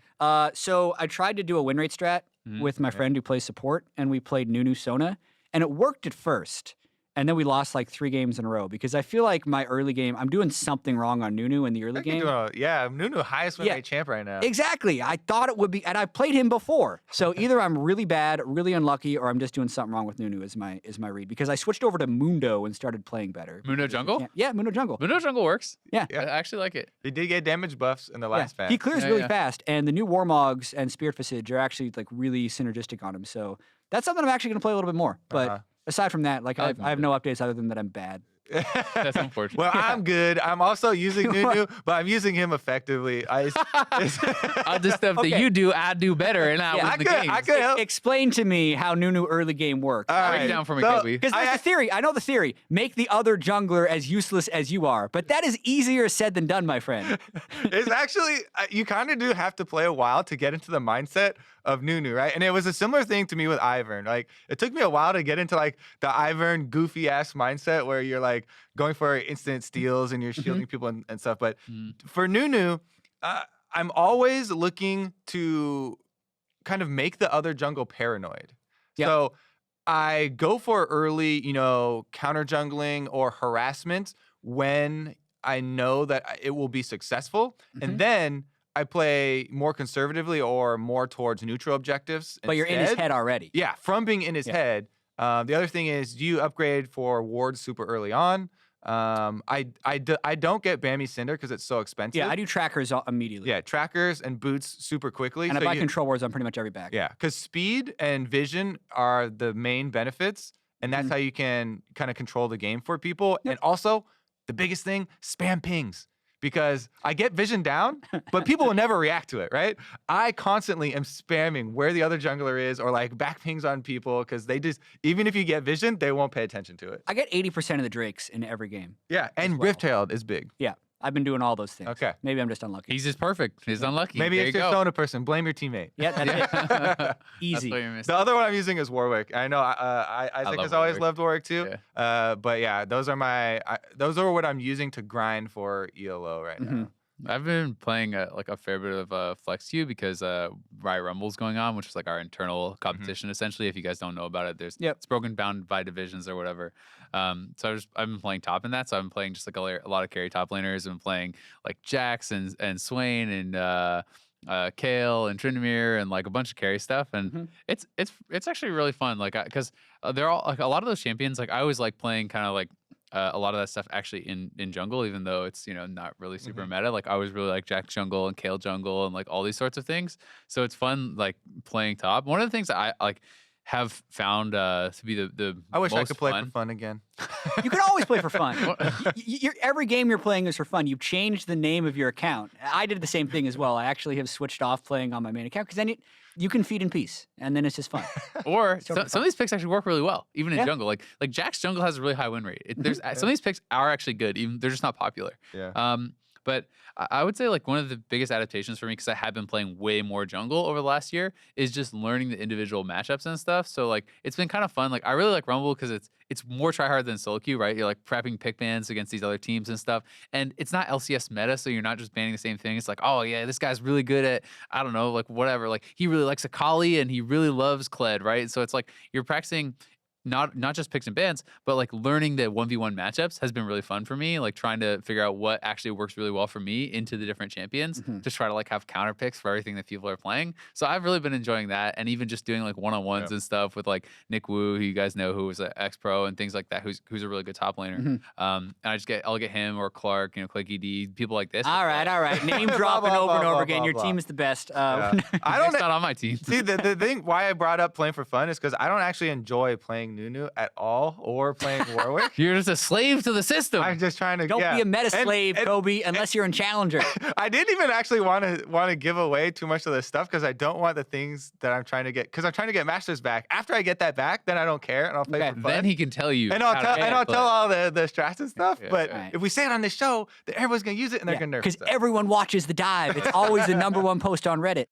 So I tried to do a win rate strat with my friend who plays support, and we played Nunu Sona, and it worked at first. And then we lost like 3 games in a row because I feel like my early game, I'm doing something wrong on Nunu in the early game. Nunu highest win rate champ right now. Exactly. I thought it would be, and I played him before. So either I'm really bad, really unlucky, or I'm just doing something wrong with Nunu is my read. Because I switched over to Mundo and started playing better. Mundo Jungle? Yeah, Mundo Jungle. Mundo Jungle works. Yeah. I actually like it. He did get damage buffs in the last patch. He clears really fast, and the new Warmogs and Spirit Visage are actually like really synergistic on him. So that's something I'm actually going to play a little bit more. But aside from that, like I have no updates other than that I'm bad. That's unfortunate. Well, I'm good. I'm also using Nunu, but I'm using him effectively. All the stuff that you do, I do better, and I win the game. I could help. Explain to me how Nunu early game works. Break it down for me, Kobe. Because there's a theory. I know the theory. Make the other jungler as useless as you are. But that is easier said than done, my friend. It's actually, you kind of do have to play a while to get into the mindset of Nunu, right? And it was a similar thing to me with Ivern. Like, it took me a while to get into like the Ivern goofy ass mindset where you're like going for instant steals and you're shielding people and stuff. But for Nunu, I'm always looking to kind of make the other jungle paranoid. Yep. So I go for early, counter jungling or harassment when I know that it will be successful. And then I play more conservatively or more towards neutral objectives. But you're in his head already. Yeah, from being in his head. The other thing is, do you upgrade for wards super early on? I don't get Bammy Cinder because it's so expensive. Yeah, I do trackers immediately. Yeah, trackers and boots super quickly. And I buy control wards on pretty much every back. Yeah, because speed and vision are the main benefits, and that's how you can kind of control the game for people. And also, the biggest thing, spam pings. Because I get vision down, but people will never react to it, right? I constantly am spamming where the other jungler is or like back pings on people because they just, even if you get vision, they won't pay attention to it. I get 80% of the Drakes in every game. Yeah, and Rift-Tailed is big. Yeah, I've been doing all those things. Okay. Maybe I'm just unlucky. He's just perfect. He's unlucky. Maybe it's your Sona person. Blame your teammate. Yeah, that's it. Easy. That's the other one I'm using is Warwick. I know Isaac has always loved Warwick too. Yeah. But yeah, those are what I'm using to grind for ELO right now. I've been playing a fair bit of Flex Queue because Riot Rumble's going on, which is like our internal competition. Essentially, if you guys don't know about it, it's broken down by divisions or whatever. So I've been playing top in that. So I've been playing just like a lot of carry top laners. I've been playing like Jax and Swain and Kale and Tryndamere and like a bunch of carry stuff, and it's actually really fun. Like because they're all like a lot of those champions. Like I always like playing kind of like. A lot of that stuff actually in jungle, even though it's not really super meta. Like I always really like Jax jungle and Kale jungle and like all these sorts of things. So it's fun like playing top. One of the things that I like have found to be the I wish I could play fun. for fun again. You can always play for fun. Every game you're playing is for fun. You've changed the name of your account. I did the same thing as well. I actually have switched off playing on my main account because then you can feed in peace, and then it's just fun. Or some of these picks actually work really well, even in jungle. Like Jack's jungle has a really high win rate. There's some of these picks are actually good, even they're just not popular. Yeah. But I would say like one of the biggest adaptations for me, because I have been playing way more jungle over the last year, is just learning the individual matchups and stuff. So like it's been kind of fun. Like I really like Rumble because it's more tryhard than solo queue, right? You're like prepping pick bans against these other teams and stuff. And it's not LCS meta, so you're not just banning the same thing. It's like, oh yeah, this guy's really good at, I don't know, like whatever. Like he really likes Akali and he really loves Kled, right? So it's like you're practicing not just picks and bans, but like learning the 1v1 matchups has been really fun for me. Like trying to figure out what actually works really well for me into the different champions to try to like have counter picks for everything that people are playing. So I've really been enjoying that, and even just doing like one-on-ones and stuff with like Nick Wu, who you guys know, who was an ex-pro and things like that, who's a really good top laner. And I'll get him or Clark, Clicky D, people like this. All right. Name dropping over and over again. Your team is the best. I don't. It's not on my team. See, the thing why I brought up playing for fun is because I don't actually enjoy playing playing Nunu at all or playing Warwick. You're just a slave to the system. I'm just trying to Don't be a meta slave, Kobe, unless you're in Challenger. I didn't even actually want to give away too much of the stuff because I don't want the things that I'm trying to get. Because I'm trying to get Masters back. After I get that back, then I don't care and I'll play for fun. Then he can tell you. And I'll tell all the strats and stuff. Yeah, but if we say it on this show, then everyone's gonna use it and they're gonna nerf. Because everyone watches the dive. It's always the #1 post on Reddit.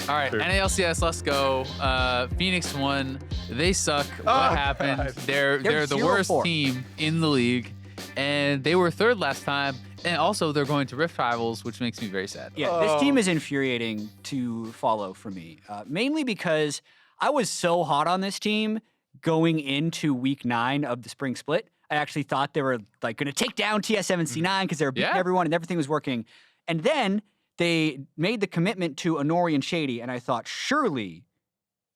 All right, NA LCS, let's go. Phoenix won. They suck. What happened? God. They're the worst 0-4 team in the league, and they were 3rd last time. And also, they're going to Rift Rivals, which makes me very sad. Yeah, this team is infuriating to follow for me, mainly because I was so hot on this team going into week 9 of the spring split. I actually thought they were like going to take down TS7C9 because they were beating everyone and everything was working. And then they made the commitment to Honori and Shady, and I thought, surely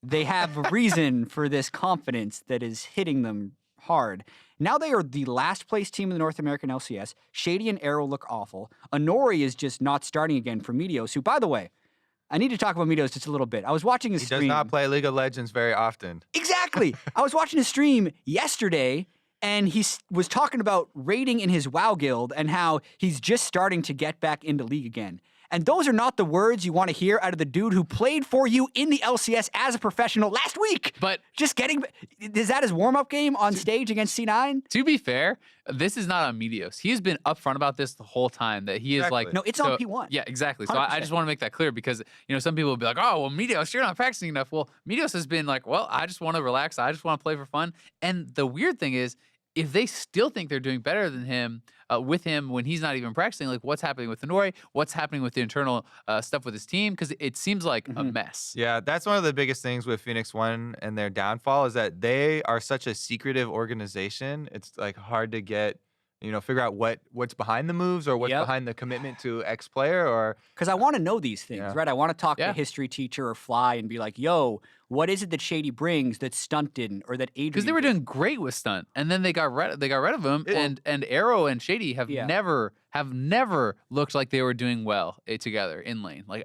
they have a reason for this confidence that is hitting them hard. Now they are the last place team in the North American LCS. Shady and Arrow look awful. Honori is just not starting again for Meteos, who, by the way, I need to talk about Meteos just a little bit. I was watching his stream. He does not play League of Legends very often. Exactly. I was watching his stream yesterday, and he was talking about raiding in his WoW guild and how he's just starting to get back into League again. And those are not the words you want to hear out of the dude who played for you in the LCS as a professional last week. But just getting, is that his warm-up game on stage against C9? To be fair, this is not on Meteos. He's been upfront about this the whole time, that he is like... No, it's on P1. Yeah, exactly. So 100%. I just want to make that clear because, some people will be like, oh, well, Meteos, you're not practicing enough. Well, Meteos has been like, well, I just want to relax. I just want to play for fun. And the weird thing is, if they still think they're doing better than him, with him when he's not even practicing, like what's happening with Honori, what's happening with the internal stuff with his team, because it seems like a mess. Yeah, that's one of the biggest things with Phoenix One and their downfall is that they are such a secretive organization. It's like hard to get, figure out what's behind the moves or what's behind the commitment to X player or... Because I want to know these things, right? I want to talk to a history teacher or Fly and be like, yo, what is it that Shady brings that Stunt didn't or that Adrian Because they were doing great with Stunt, and then they got rid of him, and Arrow and Shady have never looked like they were doing well together in lane. Like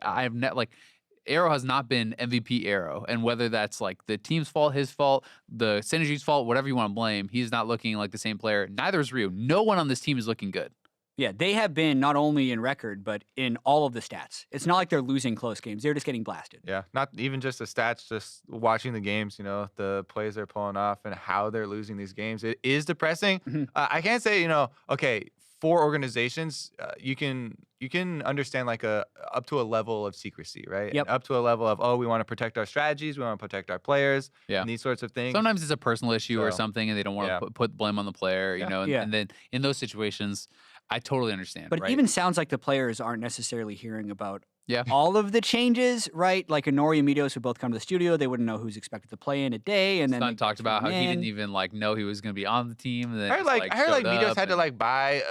Arrow has not been MVP Arrow, and whether that's like the team's fault, his fault, the Synergy's fault, whatever you want to blame, he's not looking like the same player. Neither is Ryu. No one on this team is looking good. Yeah, they have been not only in record, but in all of the stats. It's not like they're losing close games. They're just getting blasted. Yeah, not even just the stats, just watching the games, the plays they're pulling off and how they're losing these games. It is depressing. I can't say, okay, for organizations, you can understand like up to a level of secrecy, right? Yep. And up to a level of, we want to protect our strategies, we want to protect our players, and these sorts of things. Sometimes it's a personal issue or something, and they don't want to put blame on the player, and then in those situations, I totally understand. But right? it even sounds like the players aren't necessarily hearing about all of the changes, right? Like Honori and Meteos would both come to the studio. They wouldn't know who's expected to play in a day. And then Stunt talked about how he didn't even know he was going to be on the team. And then I heard Meteos had to buy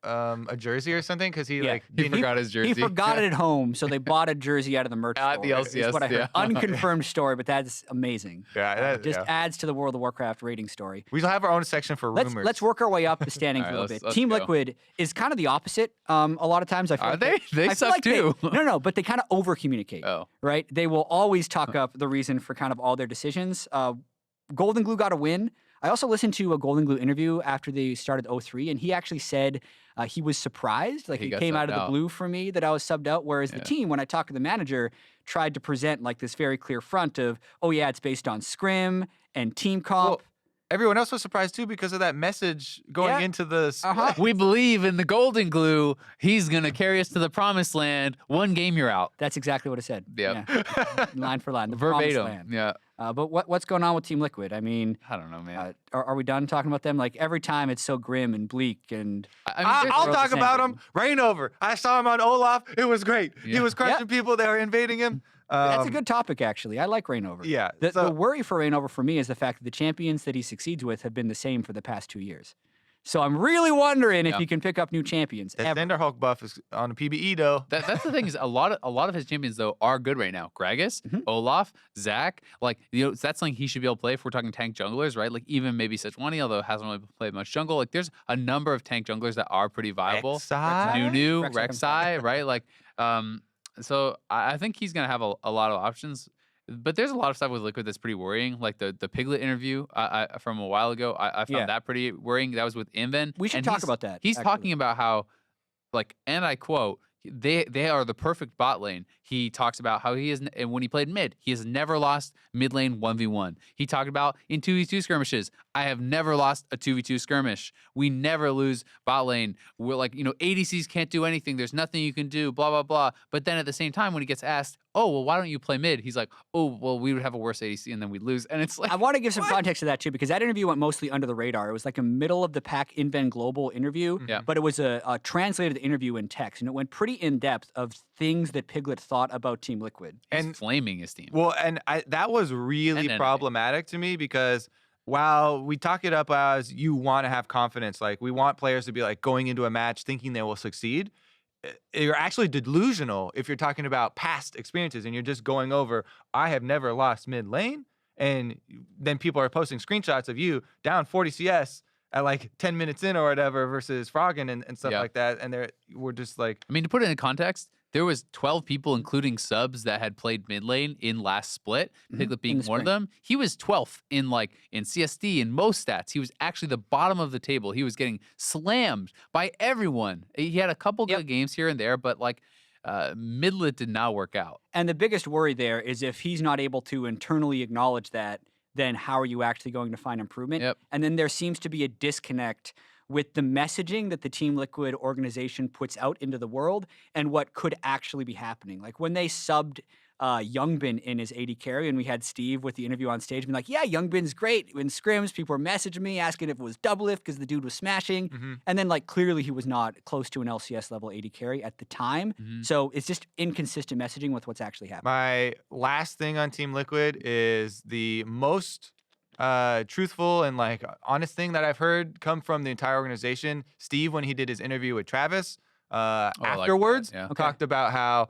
a jersey or something because he forgot his jersey. He forgot it at home, so they bought a jersey out of the merch store. At the LCS, is what I heard. Unconfirmed story, but that's amazing. Yeah, just adds to the World of Warcraft rating story. We shall have our own section for rumors. Let's work our way up the standings a little bit. Team Liquid is kind of the opposite. A lot of times I feel Are they? They suck too. No, but they kind of over communicate. Oh. Right? They will always talk up the reason for kind of all their decisions. Golden Glue got a win. I also listened to a Golden Glue interview after they started 0-3, and he actually said he was surprised. Like, it came out of the blue for me that I was subbed out, whereas the team, when I talked to the manager, tried to present like this very clear front of, it's based on scrim and team comp. Well, everyone else was surprised too because of that message going into the split. We believe in the Golden Glue. He's going to carry us to the promised land. One game, you're out. That's exactly what it said. Yep. Yeah. Line for line. The verbatim. Land. Yeah. But what's going on with Team Liquid? I mean, I don't know, man. Are we done talking about them? Like, every time it's so grim and bleak and... I'll talk about him. Reignover. I saw him on Olaf. It was great. He was crushing people. They were invading him. That's a good topic, actually. I like Reignover. Yeah. The worry for Reignover for me is the fact that the champions that he succeeds with have been the same for the past 2 years. So I'm really wondering if he can pick up new champions. That Thunderhawk buff is on the PBE though. That's the thing is a lot of his champions though are good right now. Gragas, Olaf, Zach, that's something he should be able to play if we're talking tank junglers, right? Like even maybe Sejuani, although hasn't really played much jungle. Like there's a number of tank junglers that are pretty viable. Rek'Sai? Nunu, Rek'Sai, right? So I think he's gonna have a lot of options. But there's a lot of stuff with Liquid that's pretty worrying. Like the Piglet interview from a while ago, I found that pretty worrying. That was with Inven. We should talk about that. He's talking about how, like, and I quote, they are the perfect bot lane. He talks about how he is, and when he played mid, he has never lost mid lane 1v1. He talked about in 2v2 skirmishes, I have never lost a 2v2 skirmish. We never lose bot lane. We're like, ADCs can't do anything. There's nothing you can do, blah, blah, blah. But then at the same time, when he gets asked, oh, well, why don't you play mid? He's like, oh, well, we would have a worse ADC and then we'd lose. And it's like, I want to give some context to that too, because that interview went mostly under the radar. It was like a middle of the pack Inven Global interview, but it was a translated interview in text, and it went pretty in depth of things that Piglet thought about Team Liquid. And flaming his team. Well, and that was really problematic to me, because while we talk it up as you want to have confidence, like we want players to be like going into a match thinking they will succeed, you're actually delusional if you're talking about past experiences and you're just going over, I have never lost mid lane, and then people are posting screenshots of you down 40 CS at like 10 minutes in or whatever versus Froggen and stuff like that, and we're just like, I mean, to put it in context, there was 12 people, including subs, that had played mid lane in last split, Piglet being one of them. He was 12th in CSD in most stats. He was actually the bottom of the table. He was getting slammed by everyone. He had a couple good games here and there, but midlet did not work out. And the biggest worry there is if he's not able to internally acknowledge that, then how are you actually going to find improvement? Yep. And then there seems to be a disconnect with the messaging that the Team Liquid organization puts out into the world and what could actually be happening. Like when they subbed Youngbin in his AD carry, and we had Steve with the interview on stage being like, yeah, Youngbin's great. In scrims, people were messaging me asking if it was double lift because the dude was smashing. And then clearly he was not close to an LCS level AD carry at the time. So it's just inconsistent messaging with what's actually happening. My last thing on Team Liquid is the most truthful and honest thing that I've heard come from the entire organization. Steve, when he did his interview with Travis, afterwards, talked about how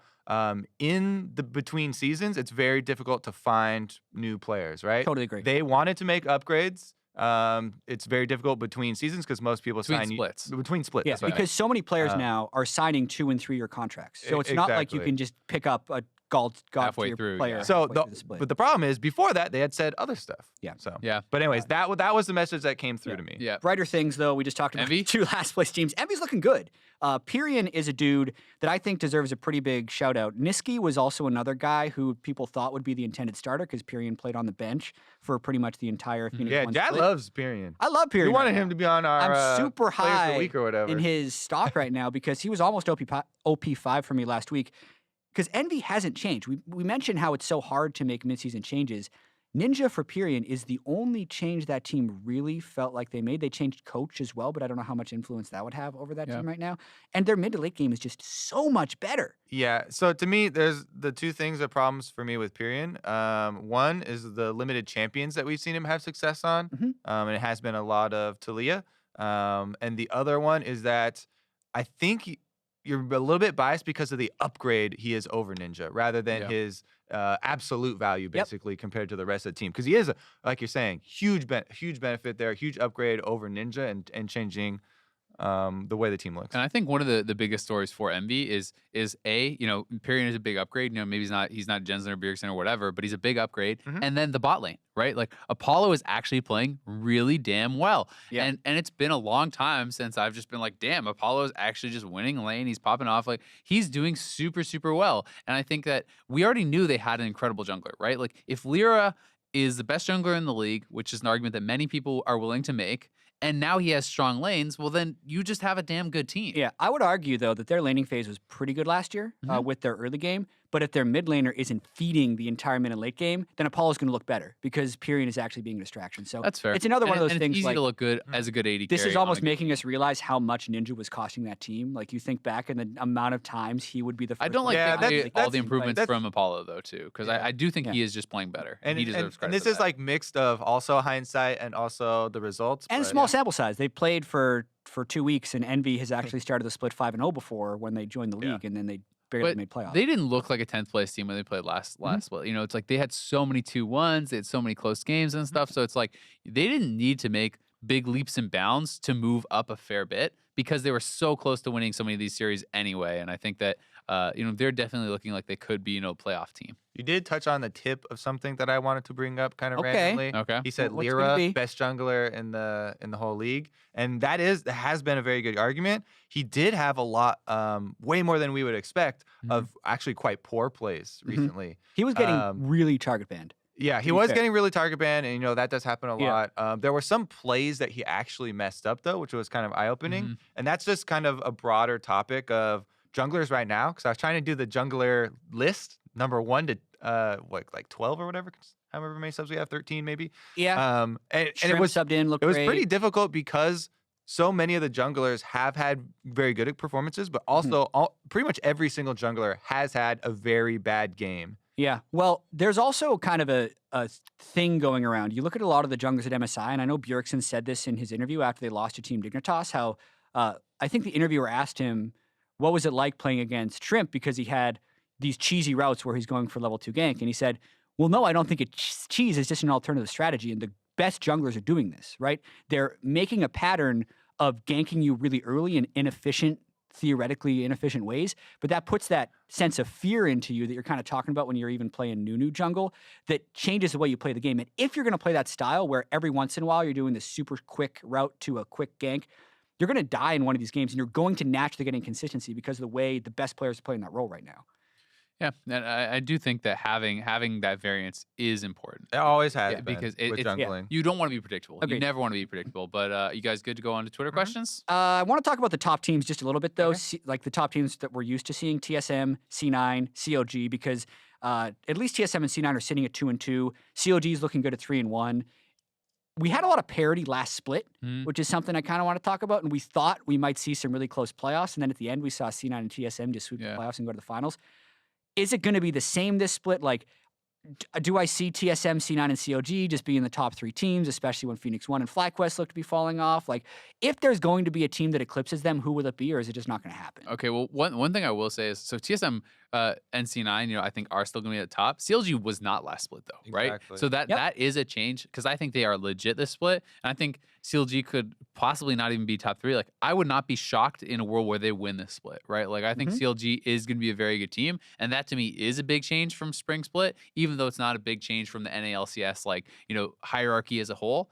in the between seasons, it's very difficult to find new players, right? Totally agree. They wanted to make upgrades. It's very difficult between seasons because most people sign splits. Between splits. Yes, because so many players now are signing 2- and 3-year contracts. So it's not like you can just pick up a halfway through player. So but the problem is before that they had said other stuff. Yeah. So yeah. But anyways, that was the message that came through to me. Yeah. Brighter things though. We just talked about Envy? 2 last place teams. Envy's looking good. Pyrion is a dude that I think deserves a pretty big shout out. Niski was also another guy who people thought would be the intended starter because Pyrion played on the bench for pretty much the entire Phoenix One Dad split. loves Pyrion. I love Pyrion. We wanted him to be on our I'm super Players of high the Week or whatever. in his stock right now because he was almost OP5 for me last week. Because Envy hasn't changed. We mentioned how it's so hard to make midseason changes. Ninja for Pyrion is the only change that team really felt like they made. They changed coach as well, but I don't know how much influence that would have over that team right now. And their mid to late game is just so much better. Yeah. So to me, there's the 2 things that problems for me with Pyrion. One is the limited champions that we've seen him have success on. And it has been a lot of Talia. And the other one is that I think you're a little bit biased because of the upgrade he is over Ninja rather than his absolute value, basically, compared to the rest of the team. Because he is, like you're saying, huge benefit there, huge upgrade over Ninja and changing the way the team looks. And I think one of the biggest stories for Envy is Pyrion is a big upgrade. Maybe he's not Jensen or Bjergsen or whatever, but he's a big upgrade. And then the bot lane, right? Like Apollo is actually playing really damn well. And it's been a long time since I've just been like, damn, Apollo is actually just winning lane. He's popping off. Like he's doing super, super well. And I think that we already knew they had an incredible jungler, right? Like if Lyra is the best jungler in the league, which is an argument that many people are willing to make, and now he has strong lanes, well, then you just have a damn good team. Yeah, I would argue, though, that their laning phase was pretty good last year with their early game. But if their mid laner isn't feeding the entire mid and late game, then Apollo's going to look better because Pyrion is actually being a distraction. So that's fair. It's another one of those and things. It's easy to look good as a good AD This carry is almost making us realize how much Ninja was costing that team. Like you think back in the amount of times he would be the first. I don't like all the improvements like, from Apollo though too, because I do think he is just playing better, and he deserves credit. And this is like mixed of also hindsight and also the results and small sample size. They played for 2 weeks, and Envy has actually started the split 5-0 before when they joined the league, and then they barely made playoffs. They didn't look like a 10th place team when they played last split. It's like they had so many 2-1s, they had so many close games and stuff. So it's like they didn't need to make big leaps and bounds to move up a fair bit because they were so close to winning so many of these series anyway. And I think that they're definitely looking like they could be, a playoff team. You did touch on the tip of something that I wanted to bring up kind of randomly. Okay. He said Lyra, best jungler in the whole league. And that has been a very good argument. He did have a lot, way more than we would expect, of actually quite poor plays recently. He was getting really target banned. Yeah, he was getting really target banned, and that does happen a lot. There were some plays that he actually messed up though, which was kind of eye-opening. And that's just kind of a broader topic of junglers right now, because I was trying to do the jungler list, number 1 to 12 or whatever, however many subs we have, 13 maybe. Yeah. And it was subbed in. It was pretty difficult because so many of the junglers have had very good performances, but also pretty much every single jungler has had a very bad game. Yeah. Well, there's also kind of a thing going around. You look at a lot of the junglers at MSI, and I know Bjergsen said this in his interview after they lost to Team Dignitas, how I think the interviewer asked him, what was it like playing against Shrimp? Because he had these cheesy routes where he's going for level 2 gank. And he said, well, no, I don't think it's cheese. It's just an alternative strategy. And the best junglers are doing this, right? They're making a pattern of ganking you really early in theoretically inefficient ways, but that puts that sense of fear into you that you're kind of talking about when you're even playing new jungle, that changes the way you play the game. And if you're going to play that style where every once in a while you're doing this super quick route to a quick gank, you're going to die in one of these games, and you're going to naturally get inconsistency because of the way the best players are playing that role right now. Yeah, and I do think that having that variance is important. It always has been because with jungling. You don't want to be predictable. Agreed. You never want to be predictable. But you guys good to go on to Twitter questions? I want to talk about the top teams just a little bit, though. Okay. Like the top teams that we're used to seeing: TSM, C9, COG, because at least TSM and C9 are sitting at 2-2. COG is looking good at 3-1. We had a lot of parity last split, which is something I kind of want to talk about. And we thought we might see some really close playoffs. And then at the end, we saw C9 and TSM just sweep the playoffs and go to the finals. Is it going to be the same this split? Like, do I see TSM, C9, and COG just being the top 3 teams, especially when Phoenix 1 and FlyQuest look to be falling off? Like, if there's going to be a team that eclipses them, who will it be, or is it just not going to happen? Okay, well, one thing I will say is, so TSM and C9, I think are still going to be at the top. CLG was not last split, though, right? Exactly. So that is a change, because I think they are legit this split, and I think CLG could possibly not even be top 3. Like, I would not be shocked in a world where they win this split, right? Like, I think CLG is going to be a very good team, and that to me is a big change from spring split, even though it's not a big change from the NA LCS, like, hierarchy as a whole.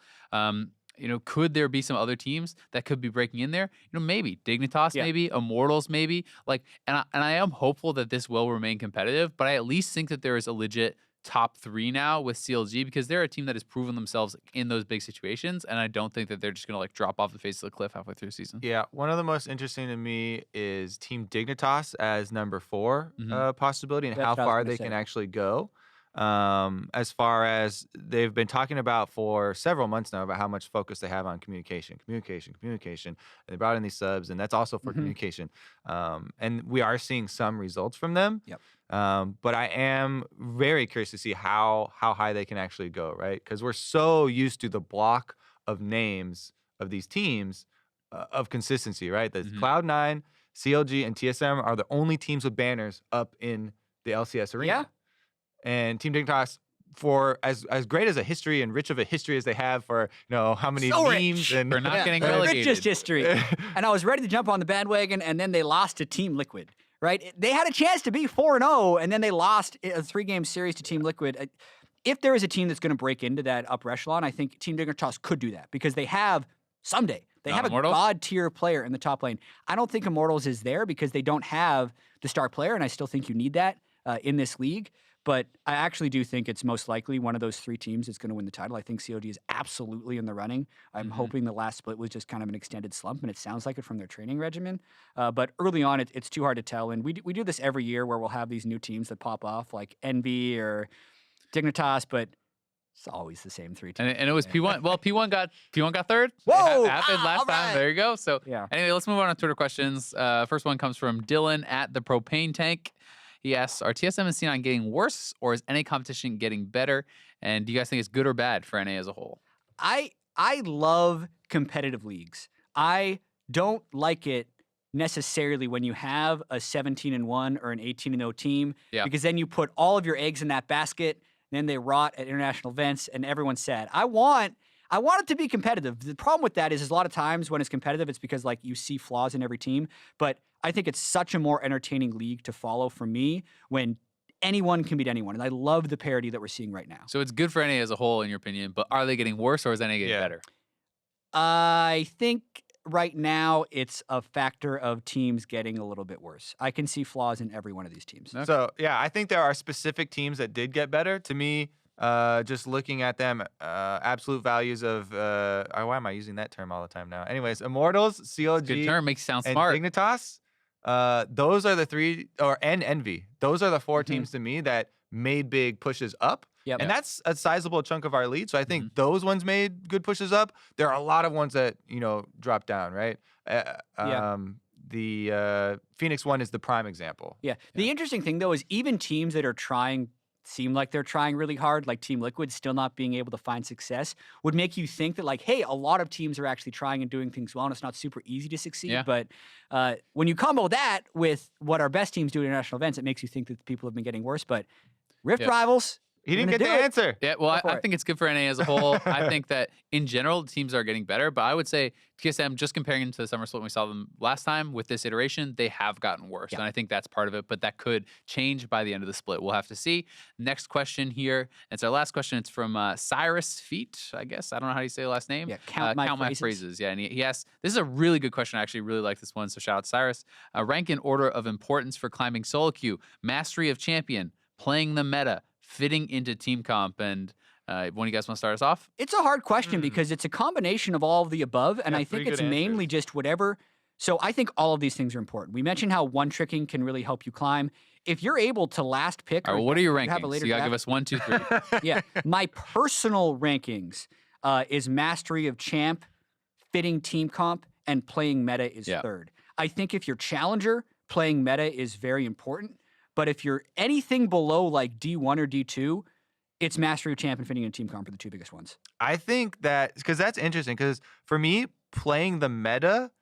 Could there be some other teams that could be breaking in there? Maybe Dignitas, maybe Immortals, maybe. Like, and I am hopeful that this will remain competitive, but I at least think that there is a legit top 3 now with CLG, because they're a team that has proven themselves in those big situations, and I don't think that they're just going to drop off the face of the cliff halfway through the season. Yeah, one of the most interesting to me is Team Dignitas as number 4 possibility, and how far they can actually go. As far as they've been talking about for several months now about how much focus they have on communication. And they brought in these subs, and that's also for communication. And we are seeing some results from them. Yep. But I am very curious to see how high they can actually go, right? Because we're so used to the block of names of these teams of consistency, right? The Cloud9, CLG, and TSM are the only teams with banners up in the LCS arena. Yeah. And Team Dignitas, for as great as a history and rich of a history as they have for how many memes and for not getting relegated. Richest history. And I was ready to jump on the bandwagon, and then they lost to Team Liquid, right? They had a chance to be 4-0, and then they lost a 3-game series to Team Liquid. If there is a team that's going to break into that upper echelon, I think Team Dignitas could do that, because they have someday. They have Immortals? A god-tier player in the top lane. I don't think Immortals is there because they don't have the star player, and I still think you need that in this league. But I actually do think it's most likely one of those 3 teams that's going to win the title. I think COD is absolutely in the running. I'm hoping the last split was just kind of an extended slump, and it sounds like it from their training regimen. But early on, it's too hard to tell. And we do this every year where we'll have these new teams that pop off, like NB or Dignitas, but it's always the same 3 teams. And it was P1. Well, P1 got 3rd. Whoa! It happened last time. There you go. So yeah. Anyway, let's move on to Twitter questions. First one comes from Dylan at the Propane Tank. He asks, are TSM and C9 getting worse, or is NA competition getting better? And do you guys think it's good or bad for NA as a whole? I love competitive leagues. I don't like it necessarily when you have a 17-1 or an 18-0 team, because then you put all of your eggs in that basket, and then they rot at international events, and everyone's sad. I want it to be competitive. The problem with that is a lot of times when it's competitive, it's because you see flaws in every team. But I think it's such a more entertaining league to follow for me when anyone can beat anyone. And I love the parity that we're seeing right now. So it's good for NA as a whole, in your opinion, but are they getting worse or is NA getting better? I think right now it's a factor of teams getting a little bit worse. I can see flaws in every one of these teams. Okay. So, yeah, I think there are specific teams that did get better. To me, just looking at them, absolute values of why am I using that term all the time now? Anyways, Immortals, CLG, good term, makes you sound and smart. Dignitas. Those are the three, and Envy. Those are the four teams to me that made big pushes up. Yep. And that's a sizable chunk of our lead. So I think those ones made good pushes up. There are a lot of ones that, dropped down, right? The Phoenix one is the prime example. Yeah. The interesting thing, though, is even teams that are seem like they're trying really hard, like Team Liquid, still not being able to find success, would make you think that, like, hey, a lot of teams are actually trying and doing things well, and it's not super easy to succeed. Yeah. But when you combo that with what our best teams do at international events, it makes you think that the people have been getting worse. But Rift Rivals... He didn't get the answer. Yeah, well, I think it's good for NA as a whole. I think that in general, teams are getting better, but I would say TSM, just comparing them to the Summer Split when we saw them last time, with this iteration, they have gotten worse. And I think that's part of it, but that could change by the end of the split. We'll have to see. Next question here. It's our last question. It's from Cyrus Feet, I guess. I don't know how you say the last name. Yeah, count my phrases. Yeah, and he asked, this is a really good question. I actually really like this one, so shout out to Cyrus. Rank in order of importance for climbing solo queue: mastery of champion, playing the meta, fitting into team comp. And one of you guys want to start us off? It's a hard question because it's a combination of all of the above, and I think it's mainly just whatever. So I think all of these things are important. We mentioned how one-tricking can really help you climb. If you're able to last pick... All right, well, what are your rankings? So you got to give us 1, 2, 3. Yeah. My personal rankings is mastery of champ, fitting team comp, and playing meta is third. I think if you're challenger, playing meta is very important. But if you're anything below like D1 or D2, it's mastery of champ and fitting in team comp are the two biggest ones. I think that, because that's interesting, because for me, playing the meta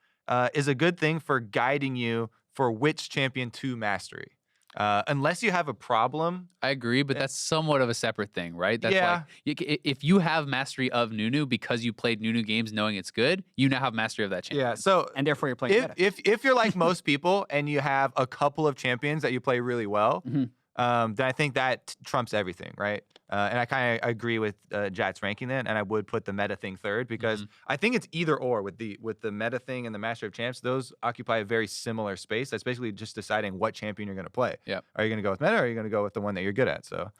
is a good thing for guiding you for which champion to mastery. Unless you have a problem. I agree, but that's somewhat of a separate thing, right? That's like, if you have mastery of Nunu because you played Nunu games knowing it's good, you now have mastery of that champion. Yeah, so and therefore you're playing meta. If you're like most people and you have a couple of champions that you play really well, then I think that trumps everything, right? And I kind of agree with Jat's ranking that, and I would put the meta thing third because I think it's either or with the meta thing and the Master of Champs. Those occupy a very similar space. That's basically just deciding what champion you're going to play. Yeah. Are you going to go with meta or are you going to go with the one that you're good at? So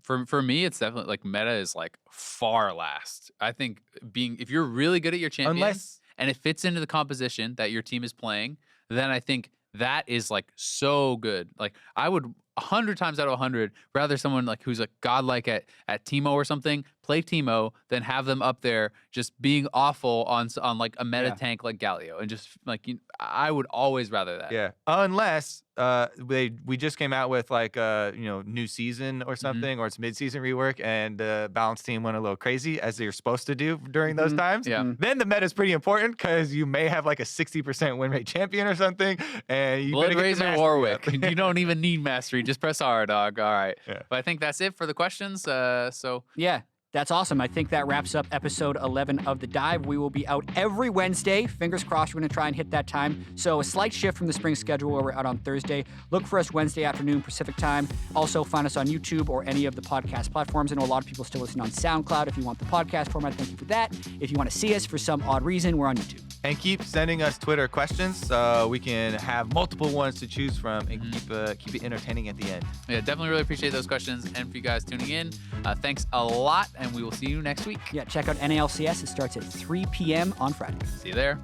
for me, it's definitely like meta is like far last. I think if you're really good at your champion and it fits into the composition that your team is playing, then I think that is like so good. Like I would 100 times out of 100 rather someone like who's like godlike at Teemo or something play Teemo than have them up there just being awful on like a meta tank like Galio, and just like I would always rather that. Yeah, unless we just came out with like new season or something, or it's mid-season rework, and Balance Team went a little crazy as they're supposed to do during those times. Yeah. Then the meta is pretty important because you may have like a 60% win rate champion or something, and you Blood Razor Warwick. You don't even need mastery. Just press R, dog. All right. Yeah. But I think that's it for the questions. Yeah. That's awesome. I think that wraps up episode 11 of The Dive. We will be out every Wednesday. Fingers crossed we're going to try and hit that time. So a slight shift from the spring schedule where we're out on Thursday. Look for us Wednesday afternoon Pacific time. Also find us on YouTube or any of the podcast platforms. I know a lot of people still listen on SoundCloud. If you want the podcast format, thank you for that. If you want to see us for some odd reason, we're on YouTube. And keep sending us Twitter questions so we can have multiple ones to choose from and keep it entertaining at the end. Yeah, definitely really appreciate those questions. And for you guys tuning in, thanks a lot, and we will see you next week. Yeah, check out NA LCS. It starts at 3 p.m. on Friday. See you there.